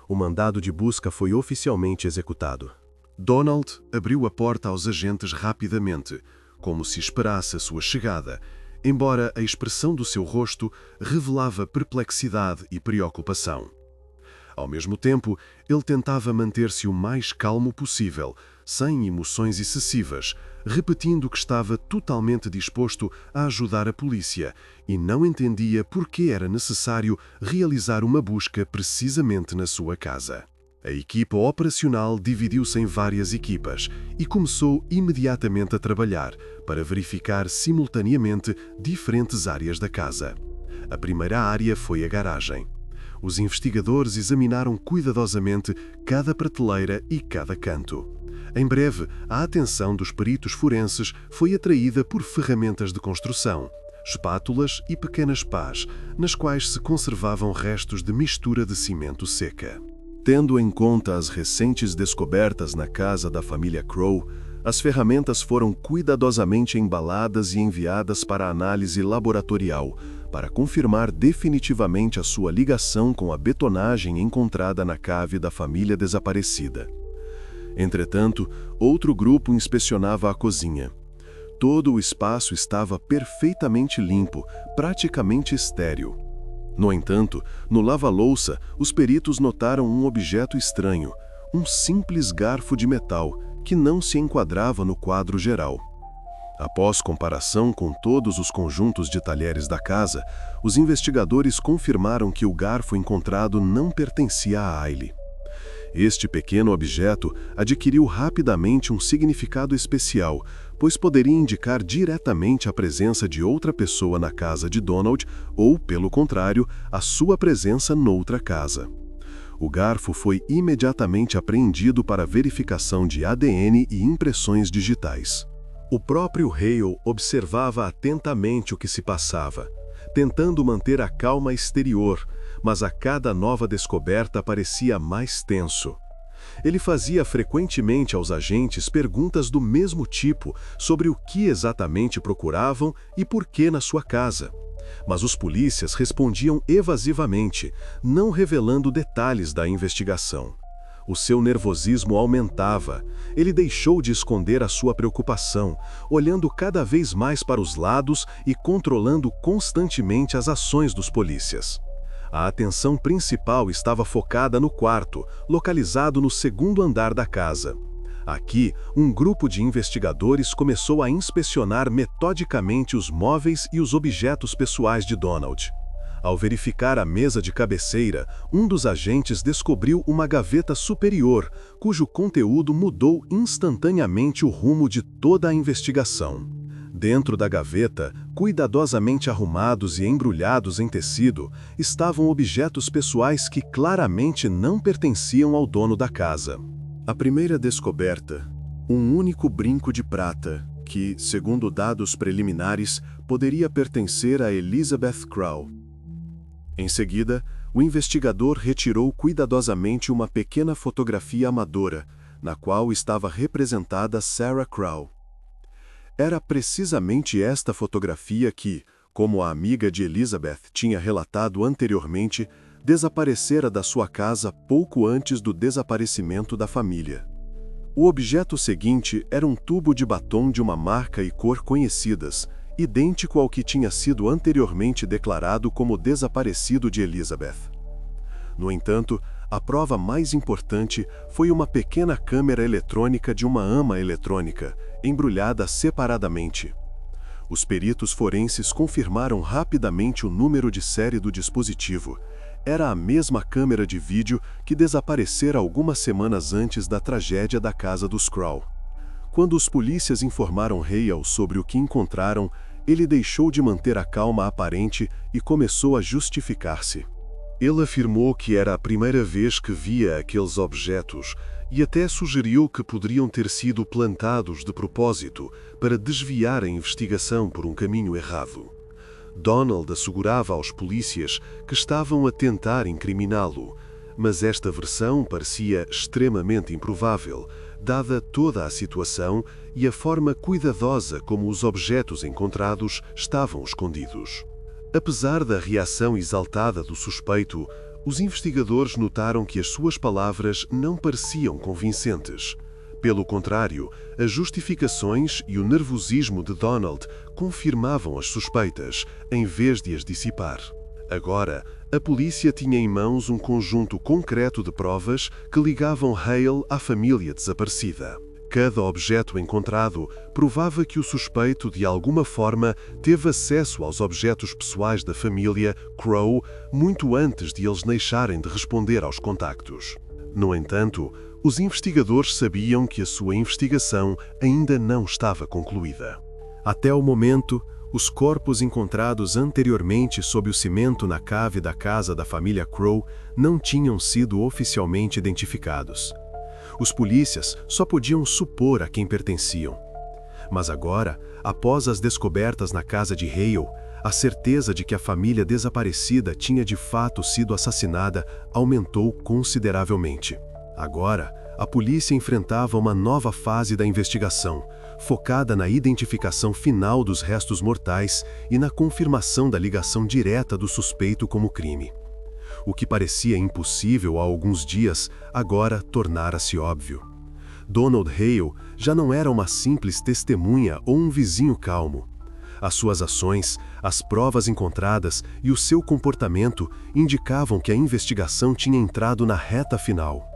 O mandado de busca foi oficialmente executado. Donald abriu a porta aos agentes rapidamente, como se esperasse a sua chegada, embora a expressão do seu rosto revelava perplexidade e preocupação. Ao mesmo tempo, ele tentava manter-se o mais calmo possível, sem emoções excessivas, repetindo que estava totalmente disposto a ajudar a polícia e não entendia por que era necessário realizar uma busca precisamente na sua casa. A equipa operacional dividiu-se em várias equipas e começou imediatamente a trabalhar para verificar simultaneamente diferentes áreas da casa. A primeira área foi a garagem. Os investigadores examinaram cuidadosamente cada prateleira e cada canto. Em breve, a atenção dos peritos forenses foi atraída por ferramentas de construção, espátulas e pequenas pás, nas quais se conservavam restos de mistura de cimento seca. Tendo em conta as recentes descobertas na casa da família Crow, as ferramentas foram cuidadosamente embaladas e enviadas para análise laboratorial, para confirmar definitivamente a sua ligação com a betonagem encontrada na cave da família desaparecida. Entretanto, outro grupo inspecionava a cozinha. Todo o espaço estava perfeitamente limpo, praticamente estéril. No entanto, no lava-louça, os peritos notaram um objeto estranho, um simples garfo de metal, que não se enquadrava no quadro geral. Após comparação com todos os conjuntos de talheres da casa, os investigadores confirmaram que o garfo encontrado não pertencia a Ailey. Este pequeno objeto adquiriu rapidamente um significado especial, pois poderia indicar diretamente a presença de outra pessoa na casa de Donald ou, pelo contrário, a sua presença noutra casa. O garfo foi imediatamente apreendido para verificação de ADN e impressões digitais. O próprio Hale observava atentamente o que se passava, tentando manter a calma exterior, mas a cada nova descoberta parecia mais tenso. Ele fazia frequentemente aos agentes perguntas do mesmo tipo sobre o que exatamente procuravam e por que na sua casa. Mas os polícias respondiam evasivamente, não revelando detalhes da investigação. O seu nervosismo aumentava. Ele deixou de esconder a sua preocupação, olhando cada vez mais para os lados e controlando constantemente as ações dos polícias. A atenção principal estava focada no quarto, localizado no segundo andar da casa. Aqui, um grupo de investigadores começou a inspecionar metodicamente os móveis e os objetos pessoais de Donald. Ao verificar a mesa de cabeceira, um dos agentes descobriu uma gaveta superior, cujo conteúdo mudou instantaneamente o rumo de toda a investigação. Dentro da gaveta, cuidadosamente arrumados e embrulhados em tecido, estavam objetos pessoais que claramente não pertenciam ao dono da casa. A primeira descoberta, um único brinco de prata, que, segundo dados preliminares, poderia pertencer a Elizabeth Crow. Em seguida, o investigador retirou cuidadosamente uma pequena fotografia amadora, na qual estava representada Sarah Crow. Era precisamente esta fotografia que, como a amiga de Elizabeth tinha relatado anteriormente, desaparecera da sua casa pouco antes do desaparecimento da família. O objeto seguinte era um tubo de batom de uma marca e cor conhecidas, idêntico ao que tinha sido anteriormente declarado como desaparecido de Elizabeth. No entanto, a prova mais importante foi uma pequena câmera eletrônica de uma ama eletrônica, embrulhada separadamente. Os peritos forenses confirmaram rapidamente o número de série do dispositivo. Era a mesma câmera de vídeo que desaparecera algumas semanas antes da tragédia da casa dos Crow. Quando os polícias informaram Hale sobre o que encontraram, ele deixou de manter a calma aparente e começou a justificar-se. Ele afirmou que era a primeira vez que via aqueles objetos e até sugeriu que poderiam ter sido plantados de propósito para desviar a investigação por um caminho errado. Donald assegurava aos polícias que estavam a tentar incriminá-lo, mas esta versão parecia extremamente improvável, dada toda a situação e a forma cuidadosa como os objetos encontrados estavam escondidos. Apesar da reação exaltada do suspeito, os investigadores notaram que as suas palavras não pareciam convincentes. Pelo contrário, as justificações e o nervosismo de Donald confirmavam as suspeitas, em vez de as dissipar. Agora, a polícia tinha em mãos um conjunto concreto de provas que ligavam Hale à família desaparecida. Cada objeto encontrado provava que o suspeito, de alguma forma, teve acesso aos objetos pessoais da família Crow muito antes de eles deixarem de responder aos contactos. No entanto, os investigadores sabiam que a sua investigação ainda não estava concluída. Até o momento, os corpos encontrados anteriormente sob o cimento na cave da casa da família Crow não tinham sido oficialmente identificados. Os polícias só podiam supor a quem pertenciam. Mas agora, após as descobertas na casa de Hale, a certeza de que a família desaparecida tinha de fato sido assassinada aumentou consideravelmente. Agora, a polícia enfrentava uma nova fase da investigação, focada na identificação final dos restos mortais e na confirmação da ligação direta do suspeito com o crime. O que parecia impossível há alguns dias, agora tornara-se óbvio. Donald Hale já não era uma simples testemunha ou um vizinho calmo. As suas ações, as provas encontradas e o seu comportamento indicavam que a investigação tinha entrado na reta final.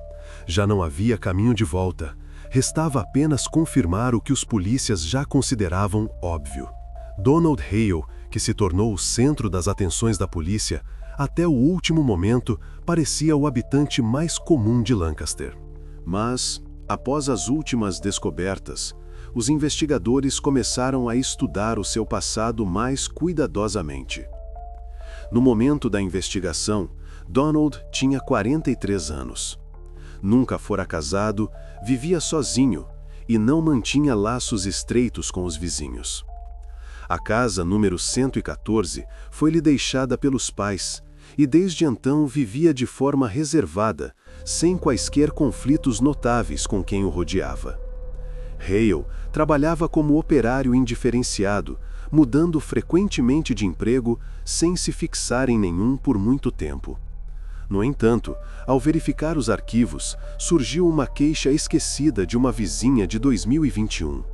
Já não havia caminho de volta. Restava apenas confirmar o que os polícias já consideravam óbvio. Donald Hale, que se tornou o centro das atenções da polícia, até o último momento parecia o habitante mais comum de Lancaster. Mas, após as últimas descobertas, os investigadores começaram a estudar o seu passado mais cuidadosamente. No momento da investigação, Donald tinha 43 anos. Nunca fora casado, vivia sozinho e não mantinha laços estreitos com os vizinhos. A casa número 114 foi-lhe deixada pelos pais e desde então vivia de forma reservada, sem quaisquer conflitos notáveis com quem o rodeava. Hale trabalhava como operário indiferenciado, mudando frequentemente de emprego sem se fixar em nenhum por muito tempo. No entanto, ao verificar os arquivos, surgiu uma queixa esquecida de uma vizinha de 2021.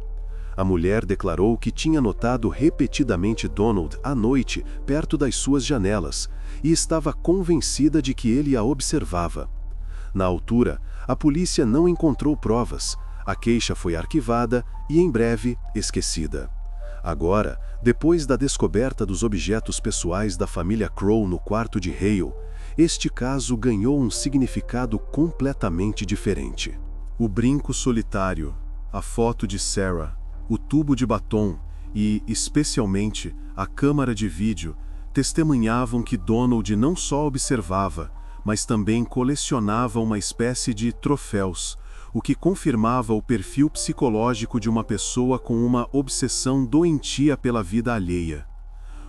A mulher declarou que tinha notado repetidamente Donald à noite perto das suas janelas e estava convencida de que ele a observava. Na altura, a polícia não encontrou provas, a queixa foi arquivada e, em breve, esquecida. Agora, depois da descoberta dos objetos pessoais da família Crow no quarto de Hale, este caso ganhou um significado completamente diferente. O brinco solitário, a foto de Sarah, o tubo de batom e, especialmente, a câmara de vídeo testemunhavam que Donald não só observava, mas também colecionava uma espécie de troféus, o que confirmava o perfil psicológico de uma pessoa com uma obsessão doentia pela vida alheia.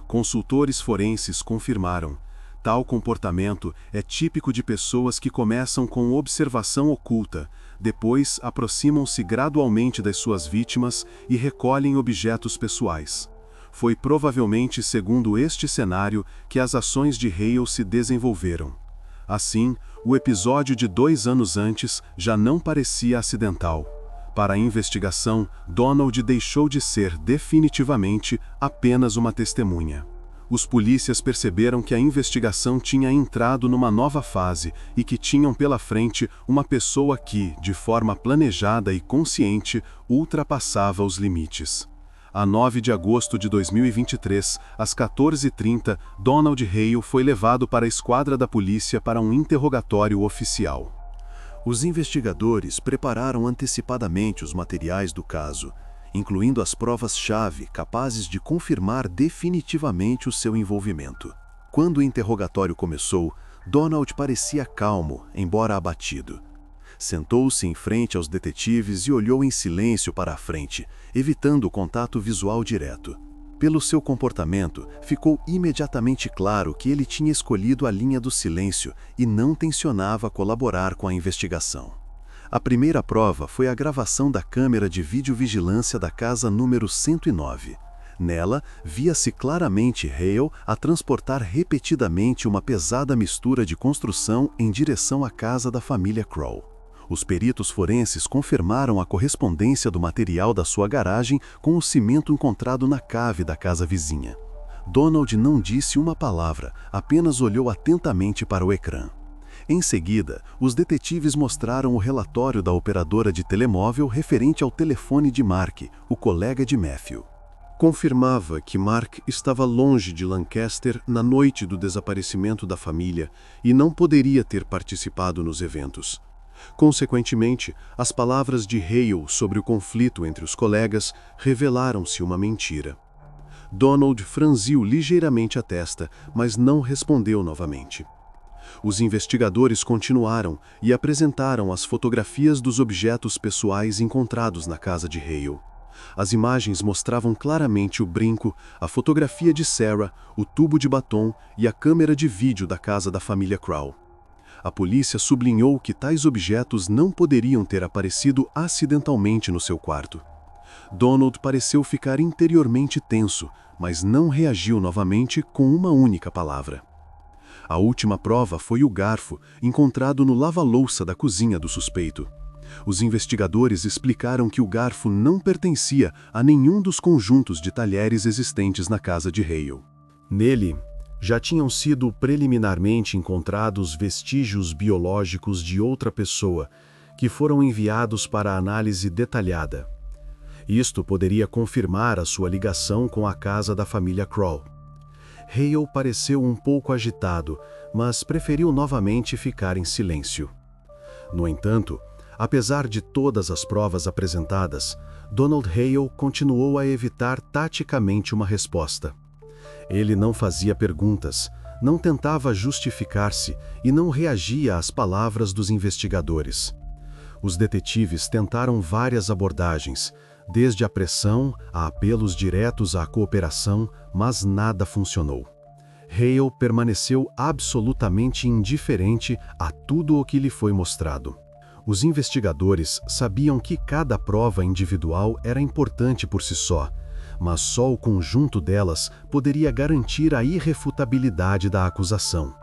Consultores forenses confirmaram: tal comportamento é típico de pessoas que começam com observação oculta, depois aproximam-se gradualmente das suas vítimas e recolhem objetos pessoais. Foi provavelmente segundo este cenário que as ações de Hale se desenvolveram. Assim, o episódio de 2 anos antes já não parecia acidental. Para a investigação, Donald deixou de ser definitivamente apenas uma testemunha. Os polícias perceberam que a investigação tinha entrado numa nova fase e que tinham pela frente uma pessoa que, de forma planejada e consciente, ultrapassava os limites. A 9 de agosto de 2023, às 14h30, Donald Hale foi levado para a esquadra da polícia para um interrogatório oficial. Os investigadores prepararam antecipadamente os materiais do caso, incluindo as provas-chave capazes de confirmar definitivamente o seu envolvimento. Quando o interrogatório começou, Donald parecia calmo, embora abatido. Sentou-se em frente aos detetives e olhou em silêncio para a frente, evitando o contato visual direto. Pelo seu comportamento, ficou imediatamente claro que ele tinha escolhido a linha do silêncio e não tencionava colaborar com a investigação. A primeira prova foi a gravação da câmera de videovigilância da casa número 109. Nela, via-se claramente Hale a transportar repetidamente uma pesada mistura de construção em direção à casa da família Crow. Os peritos forenses confirmaram a correspondência do material da sua garagem com o cimento encontrado na cave da casa vizinha. Donald não disse uma palavra, apenas olhou atentamente para o ecrã. Em seguida, os detetives mostraram o relatório da operadora de telemóvel referente ao telefone de Mark, o colega de Matthew. Confirmava que Mark estava longe de Lancaster na noite do desaparecimento da família e não poderia ter participado nos eventos. Consequentemente, as palavras de Hale sobre o conflito entre os colegas revelaram-se uma mentira. Donald franziu ligeiramente a testa, mas não respondeu novamente. Os investigadores continuaram e apresentaram as fotografias dos objetos pessoais encontrados na casa de Hale. As imagens mostravam claramente o brinco, a fotografia de Sarah, o tubo de batom e a câmera de vídeo da casa da família Crow. A polícia sublinhou que tais objetos não poderiam ter aparecido acidentalmente no seu quarto. Donald pareceu ficar interiormente tenso, mas não reagiu novamente com uma única palavra. A última prova foi o garfo, encontrado no lava-louça da cozinha do suspeito. Os investigadores explicaram que o garfo não pertencia a nenhum dos conjuntos de talheres existentes na casa de Hale. Nele, já tinham sido preliminarmente encontrados vestígios biológicos de outra pessoa, que foram enviados para análise detalhada. Isto poderia confirmar a sua ligação com a casa da família Crow. Hale pareceu um pouco agitado, mas preferiu novamente ficar em silêncio. No entanto, apesar de todas as provas apresentadas, Donald Hale continuou a evitar taticamente uma resposta. Ele não fazia perguntas, não tentava justificar-se e não reagia às palavras dos investigadores. Os detetives tentaram várias abordagens, desde a pressão a apelos diretos à cooperação, mas nada funcionou. Hale permaneceu absolutamente indiferente a tudo o que lhe foi mostrado. Os investigadores sabiam que cada prova individual era importante por si só, mas só o conjunto delas poderia garantir a irrefutabilidade da acusação.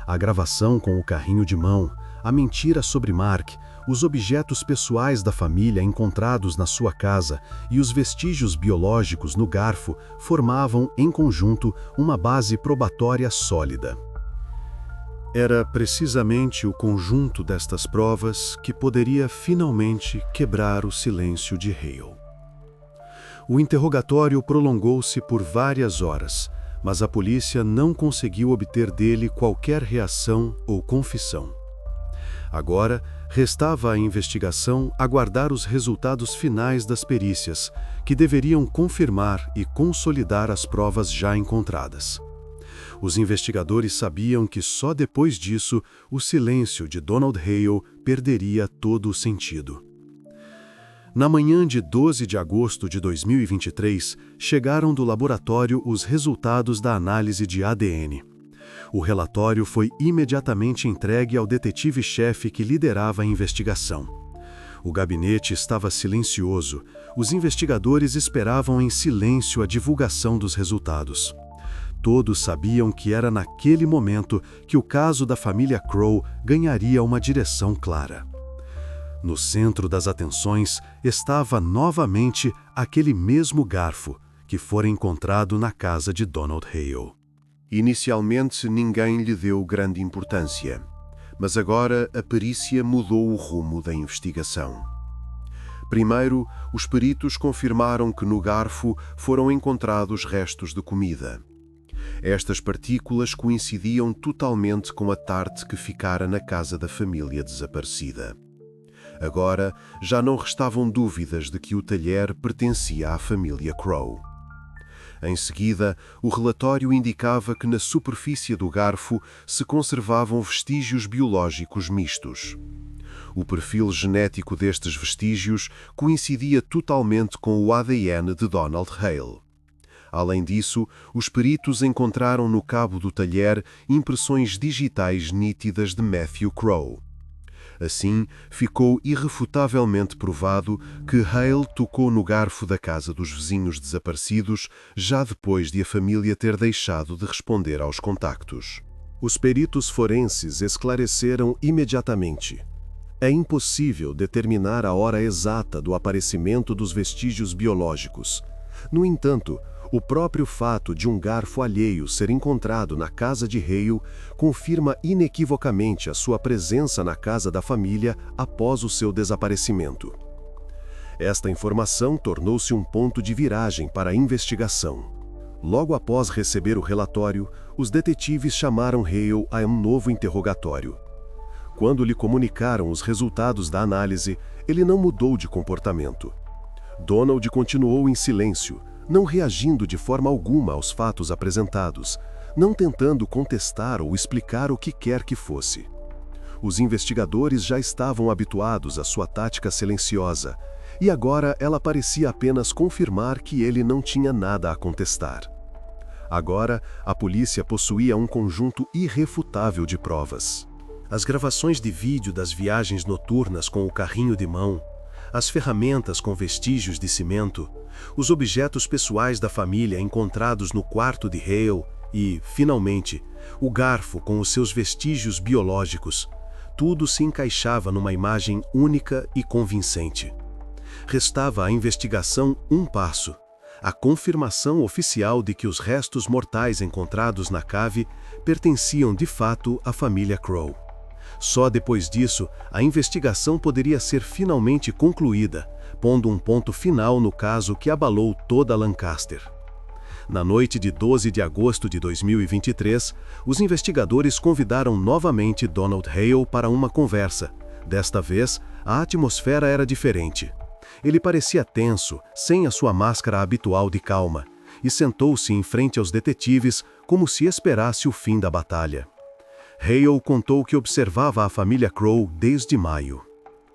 A gravação com o carrinho de mão, a mentira sobre Mark, os objetos pessoais da família encontrados na sua casa e os vestígios biológicos no garfo formavam, em conjunto, uma base probatória sólida. Era precisamente o conjunto destas provas que poderia finalmente quebrar o silêncio de Hale. O interrogatório prolongou-se por várias horas, mas a polícia não conseguiu obter dele qualquer reação ou confissão. Agora, restava à investigação aguardar os resultados finais das perícias, que deveriam confirmar e consolidar as provas já encontradas. Os investigadores sabiam que só depois disso o silêncio de Donald Hale perderia todo o sentido. Na manhã de 12 de agosto de 2023, chegaram do laboratório os resultados da análise de ADN. O relatório foi imediatamente entregue ao detetive-chefe que liderava a investigação. O gabinete estava silencioso. Os investigadores esperavam em silêncio a divulgação dos resultados. Todos sabiam que era naquele momento que o caso da família Crow ganharia uma direção clara. No centro das atenções estava novamente aquele mesmo garfo que fora encontrado na casa de Donald Hale. Inicialmente ninguém lhe deu grande importância, mas agora a perícia mudou o rumo da investigação. Primeiro, os peritos confirmaram que no garfo foram encontrados restos de comida. Estas partículas coincidiam totalmente com a tarte que ficara na casa da família desaparecida. Agora, já não restavam dúvidas de que o talher pertencia à família Crow. Em seguida, o relatório indicava que na superfície do garfo se conservavam vestígios biológicos mistos. O perfil genético destes vestígios coincidia totalmente com o ADN de Donald Hale. Além disso, os peritos encontraram no cabo do talher impressões digitais nítidas de Matthew Crow. Assim, ficou irrefutavelmente provado que Hale tocou no garfo da casa dos vizinhos desaparecidos já depois de a família ter deixado de responder aos contactos. Os peritos forenses esclareceram imediatamente: é impossível determinar a hora exata do aparecimento dos vestígios biológicos. No entanto, o próprio fato de um garfo alheio ser encontrado na casa de Hale confirma inequivocamente a sua presença na casa da família após o seu desaparecimento. Esta informação tornou-se um ponto de viragem para a investigação. Logo após receber o relatório, os detetives chamaram Hale a um novo interrogatório. Quando lhe comunicaram os resultados da análise, ele não mudou de comportamento. Donald continuou em silêncio, não reagindo de forma alguma aos fatos apresentados, não tentando contestar ou explicar o que quer que fosse. Os investigadores já estavam habituados à sua tática silenciosa, e agora ela parecia apenas confirmar que ele não tinha nada a contestar. Agora, a polícia possuía um conjunto irrefutável de provas. As gravações de vídeo das viagens noturnas com o carrinho de mão, as ferramentas com vestígios de cimento, os objetos pessoais da família encontrados no quarto de Hale e, finalmente, o garfo com os seus vestígios biológicos, tudo se encaixava numa imagem única e convincente. Restava à investigação um passo: a confirmação oficial de que os restos mortais encontrados na cave pertenciam de fato à família Crow. Só depois disso, a investigação poderia ser finalmente concluída, pondo um ponto final no caso que abalou toda Lancaster. Na noite de 12 de agosto de 2023, os investigadores convidaram novamente Donald Hale para uma conversa. Desta vez, a atmosfera era diferente. Ele parecia tenso, sem a sua máscara habitual de calma, e sentou-se em frente aos detetives como se esperasse o fim da batalha. Hale contou que observava a família Crow desde maio.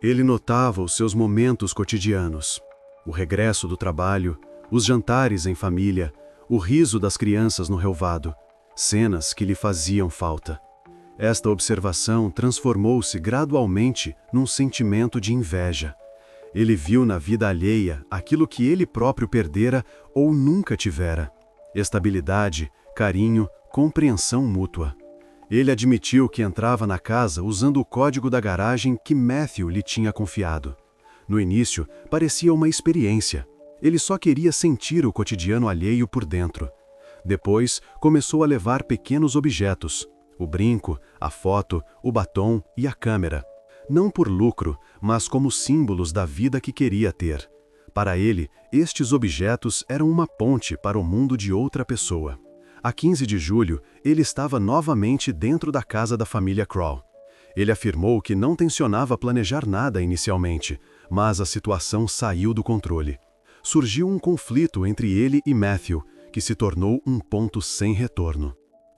Ele notava os seus momentos cotidianos: o regresso do trabalho, os jantares em família, o riso das crianças no relvado, cenas que lhe faziam falta. Esta observação transformou-se gradualmente num sentimento de inveja. Ele viu na vida alheia aquilo que ele próprio perdera ou nunca tivera: estabilidade, carinho, compreensão mútua. Ele admitiu que entrava na casa usando o código da garagem que Matthew lhe tinha confiado. No início, parecia uma experiência. Ele só queria sentir o cotidiano alheio por dentro. Depois, começou a levar pequenos objetos: o brinco, a foto, o batom e a câmera. Não por lucro, mas como símbolos da vida que queria ter. Para ele, estes objetos eram uma ponte para o mundo de outra pessoa. A 15 de julho, ele estava novamente dentro da casa da família Crow. Ele afirmou que não tencionava planejar nada inicialmente, mas a situação saiu do controle. Surgiu um conflito entre ele e Matthew, que se tornou um ponto sem retorno.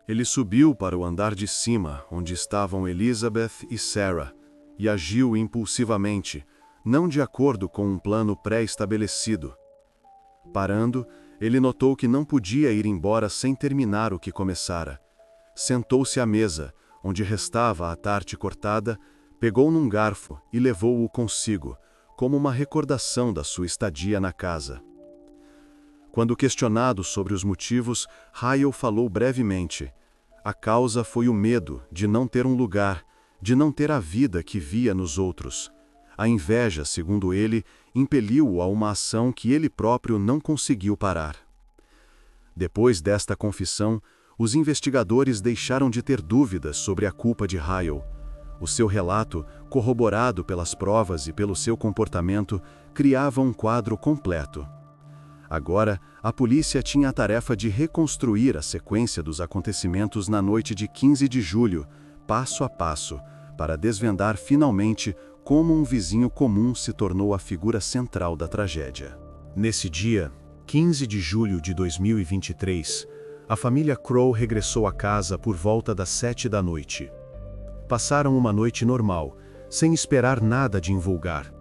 Ele subiu para o andar de cima, onde estavam Elizabeth e Sarah, e agiu impulsivamente, não de acordo com um plano pré-estabelecido. Parando, ele notou que não podia ir embora sem terminar o que começara. Sentou-se à mesa, onde restava a tarte cortada, pegou num garfo e levou-o consigo, como uma recordação da sua estadia na casa. Quando questionado sobre os motivos, Hale falou brevemente. A causa foi o medo de não ter um lugar, de não ter a vida que via nos outros. A inveja, segundo ele, impeliu-o a uma ação que ele próprio não conseguiu parar. Depois desta confissão, os investigadores deixaram de ter dúvidas sobre a culpa de Hale. O seu relato, corroborado pelas provas e pelo seu comportamento, criava um quadro completo. Agora, a polícia tinha a tarefa de reconstruir a sequência dos acontecimentos na noite de 15 de julho, passo a passo, para desvendar finalmente como um vizinho comum se tornou a figura central da tragédia. Nesse dia, 15 de julho de 2023, a família Crowe regressou a casa por volta das 7 da noite. Passaram uma noite normal, sem esperar nada de invulgar.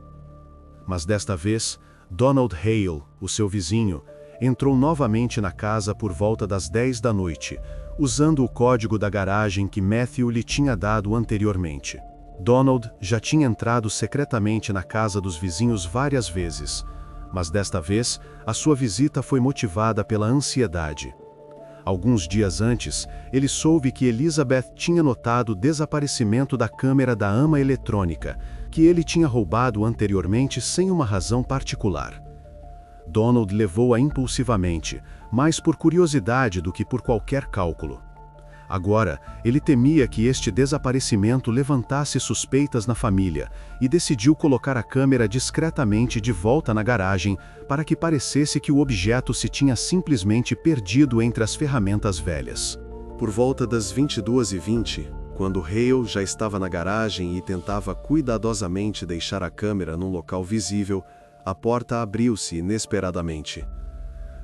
Mas desta vez, Donald Hale, o seu vizinho, entrou novamente na casa por volta das 10 da noite, usando o código da garagem que Matthew lhe tinha dado anteriormente. Donald já tinha entrado secretamente na casa dos vizinhos várias vezes, mas desta vez a sua visita foi motivada pela ansiedade. Alguns dias antes, ele soube que Elizabeth tinha notado o desaparecimento da câmera da ama eletrônica, que ele tinha roubado anteriormente sem uma razão particular. Donald levou-a impulsivamente, mais por curiosidade do que por qualquer cálculo. Agora, ele temia que este desaparecimento levantasse suspeitas na família e decidiu colocar a câmera discretamente de volta na garagem para que parecesse que o objeto se tinha simplesmente perdido entre as ferramentas velhas. Por volta das 22h20, quando Hale já estava na garagem e tentava cuidadosamente deixar a câmera num local visível, a porta abriu-se inesperadamente.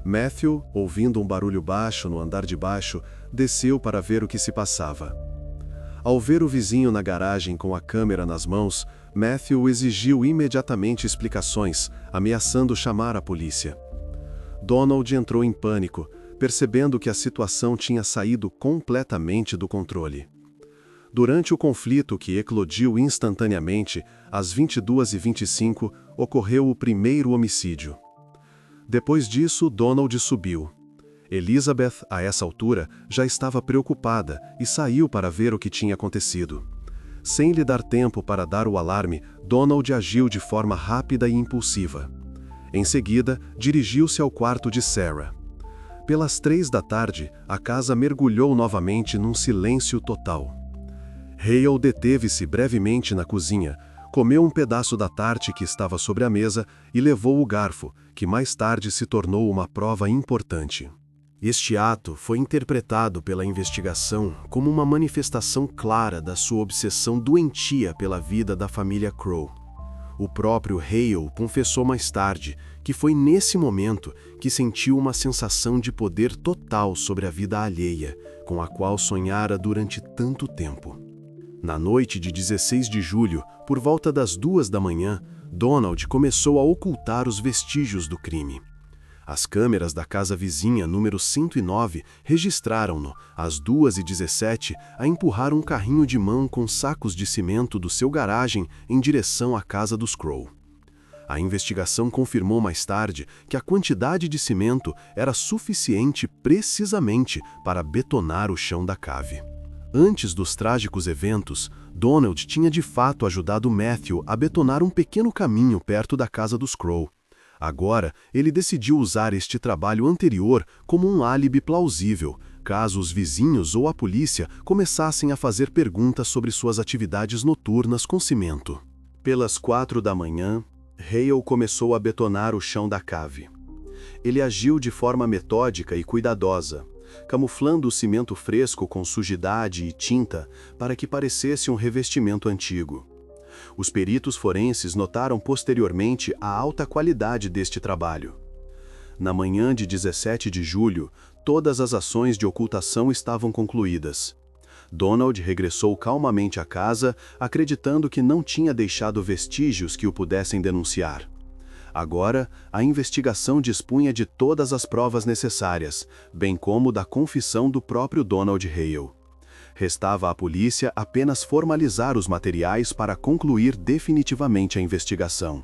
Matthew, ouvindo um barulho baixo no andar de baixo, desceu para ver o que se passava. Ao ver o vizinho na garagem com a câmera nas mãos, Matthew exigiu imediatamente explicações, ameaçando chamar a polícia. Donald entrou em pânico, percebendo que a situação tinha saído completamente do controle. Durante o conflito que eclodiu instantaneamente, às 22h25, ocorreu o primeiro homicídio. Depois disso, Donald subiu. Elizabeth, a essa altura, já estava preocupada e saiu para ver o que tinha acontecido. Sem lhe dar tempo para dar o alarme, Donald agiu de forma rápida e impulsiva. Em seguida, dirigiu-se ao quarto de Sarah. Pelas 3 da tarde, a casa mergulhou novamente num silêncio total. Hale deteve-se brevemente na cozinha, comeu um pedaço da tarte que estava sobre a mesa e levou o garfo, que mais tarde se tornou uma prova importante. Este ato foi interpretado pela investigação como uma manifestação clara da sua obsessão doentia pela vida da família Crowe. O próprio Hale confessou mais tarde que foi nesse momento que sentiu uma sensação de poder total sobre a vida alheia, com a qual sonhara durante tanto tempo. Na noite de 16 de julho, por volta das 2 da manhã, Donald começou a ocultar os vestígios do crime. As câmeras da casa vizinha número 109 registraram-no, às 2h17, a empurrar um carrinho de mão com sacos de cimento do seu garagem em direção à casa dos Crowe. A investigação confirmou mais tarde que a quantidade de cimento era suficiente precisamente para betonar o chão da cave. Antes dos trágicos eventos, Donald tinha de fato ajudado Matthew a betonar um pequeno caminho perto da casa dos Crowe. Agora, ele decidiu usar este trabalho anterior como um álibi plausível, caso os vizinhos ou a polícia começassem a fazer perguntas sobre suas atividades noturnas com cimento. Pelas 4 da manhã, Hale começou a betonar o chão da cave. Ele agiu de forma metódica e cuidadosa, camuflando o cimento fresco com sujidade e tinta para que parecesse um revestimento antigo. Os peritos forenses notaram posteriormente a alta qualidade deste trabalho. Na manhã de 17 de julho, todas as ações de ocultação estavam concluídas. Donald regressou calmamente à casa, acreditando que não tinha deixado vestígios que o pudessem denunciar. Agora, a investigação dispunha de todas as provas necessárias, bem como da confissão do próprio Donald Hale. Restava à polícia apenas formalizar os materiais para concluir definitivamente a investigação.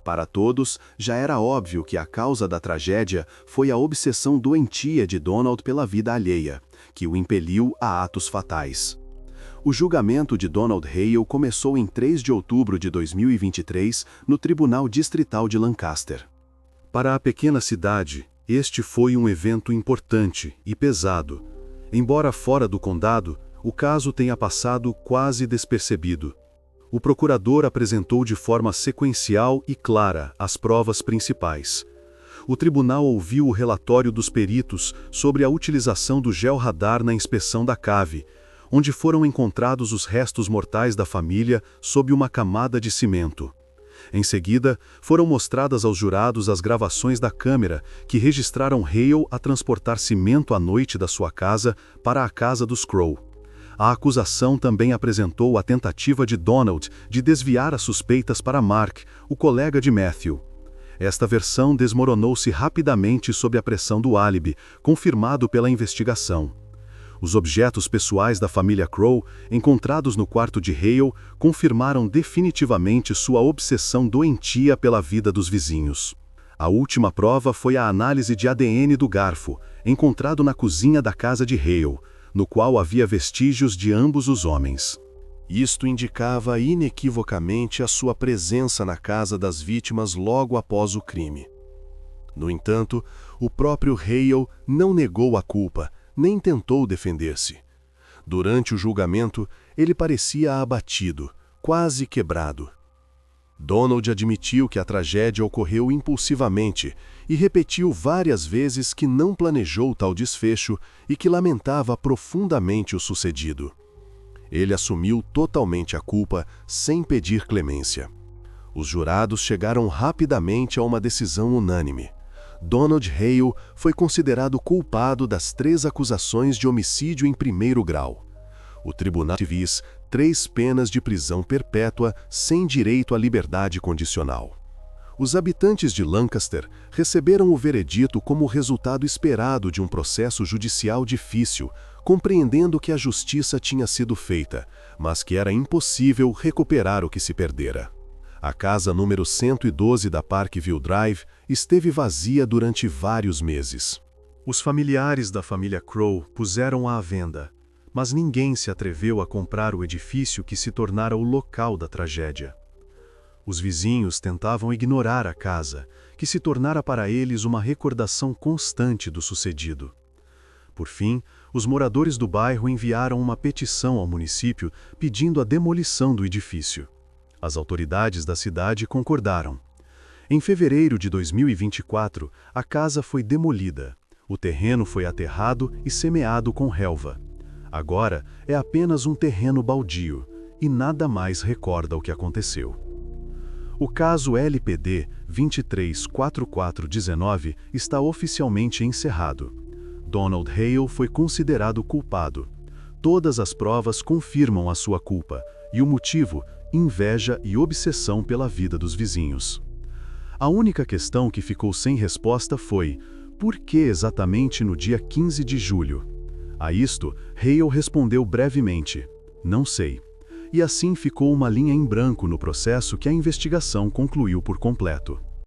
Para todos, já era óbvio que a causa da tragédia foi a obsessão doentia de Donald pela vida alheia, que o impeliu a atos fatais. O julgamento de Donald Hale começou em 3 de outubro de 2023 no Tribunal Distrital de Lancaster. Para a pequena cidade, este foi um evento importante e pesado. Embora fora do condado, o caso tenha passado quase despercebido. O procurador apresentou de forma sequencial e clara as provas principais. O tribunal ouviu o relatório dos peritos sobre a utilização do gel-radar na inspeção da cave, onde foram encontrados os restos mortais da família sob uma camada de cimento. Em seguida, foram mostradas aos jurados as gravações da câmera que registraram Hale a transportar cimento à noite da sua casa para a casa dos Crowe. A acusação também apresentou a tentativa de Donald de desviar as suspeitas para Mark, o colega de Matthew. Esta versão desmoronou-se rapidamente sob a pressão do álibi, confirmado pela investigação. Os objetos pessoais da família Crowe, encontrados no quarto de Hale, confirmaram definitivamente sua obsessão doentia pela vida dos vizinhos. A última prova foi a análise de ADN do garfo, encontrado na cozinha da casa de Hale, no qual havia vestígios de ambos os homens. Isto indicava inequivocamente a sua presença na casa das vítimas logo após o crime. No entanto, o próprio Hale não negou a culpa, nem tentou defender-se. Durante o julgamento, ele parecia abatido, quase quebrado. Donald admitiu que a tragédia ocorreu impulsivamente e repetiu várias vezes que não planejou tal desfecho e que lamentava profundamente o sucedido. Ele assumiu totalmente a culpa sem pedir clemência. Os jurados chegaram rapidamente a uma decisão unânime. Donald Hale foi considerado culpado das 3 acusações de homicídio em primeiro grau. O tribunal dividiu 3 penas de prisão perpétua sem direito à liberdade condicional. Os habitantes de Lancaster receberam o veredito como o resultado esperado de um processo judicial difícil, compreendendo que a justiça tinha sido feita, mas que era impossível recuperar o que se perdera. A casa número 112 da Parkville Drive esteve vazia durante vários meses. Os familiares da família Crowe puseram-a à venda, mas ninguém se atreveu a comprar o edifício que se tornara o local da tragédia. Os vizinhos tentavam ignorar a casa, que se tornara para eles uma recordação constante do sucedido. Por fim, os moradores do bairro enviaram uma petição ao município pedindo a demolição do edifício. As autoridades da cidade concordaram. Em fevereiro de 2024, a casa foi demolida. O terreno foi aterrado e semeado com relva. Agora é apenas um terreno baldio e nada mais recorda o que aconteceu. O caso LPD 234419 está oficialmente encerrado. Donald Hale foi considerado culpado. Todas as provas confirmam a sua culpa, e o motivo, inveja e obsessão pela vida dos vizinhos. A única questão que ficou sem resposta foi: por que exatamente no dia 15 de julho? A isto, Hale respondeu brevemente: não sei. E assim ficou uma linha em branco no processo que a investigação concluiu por completo.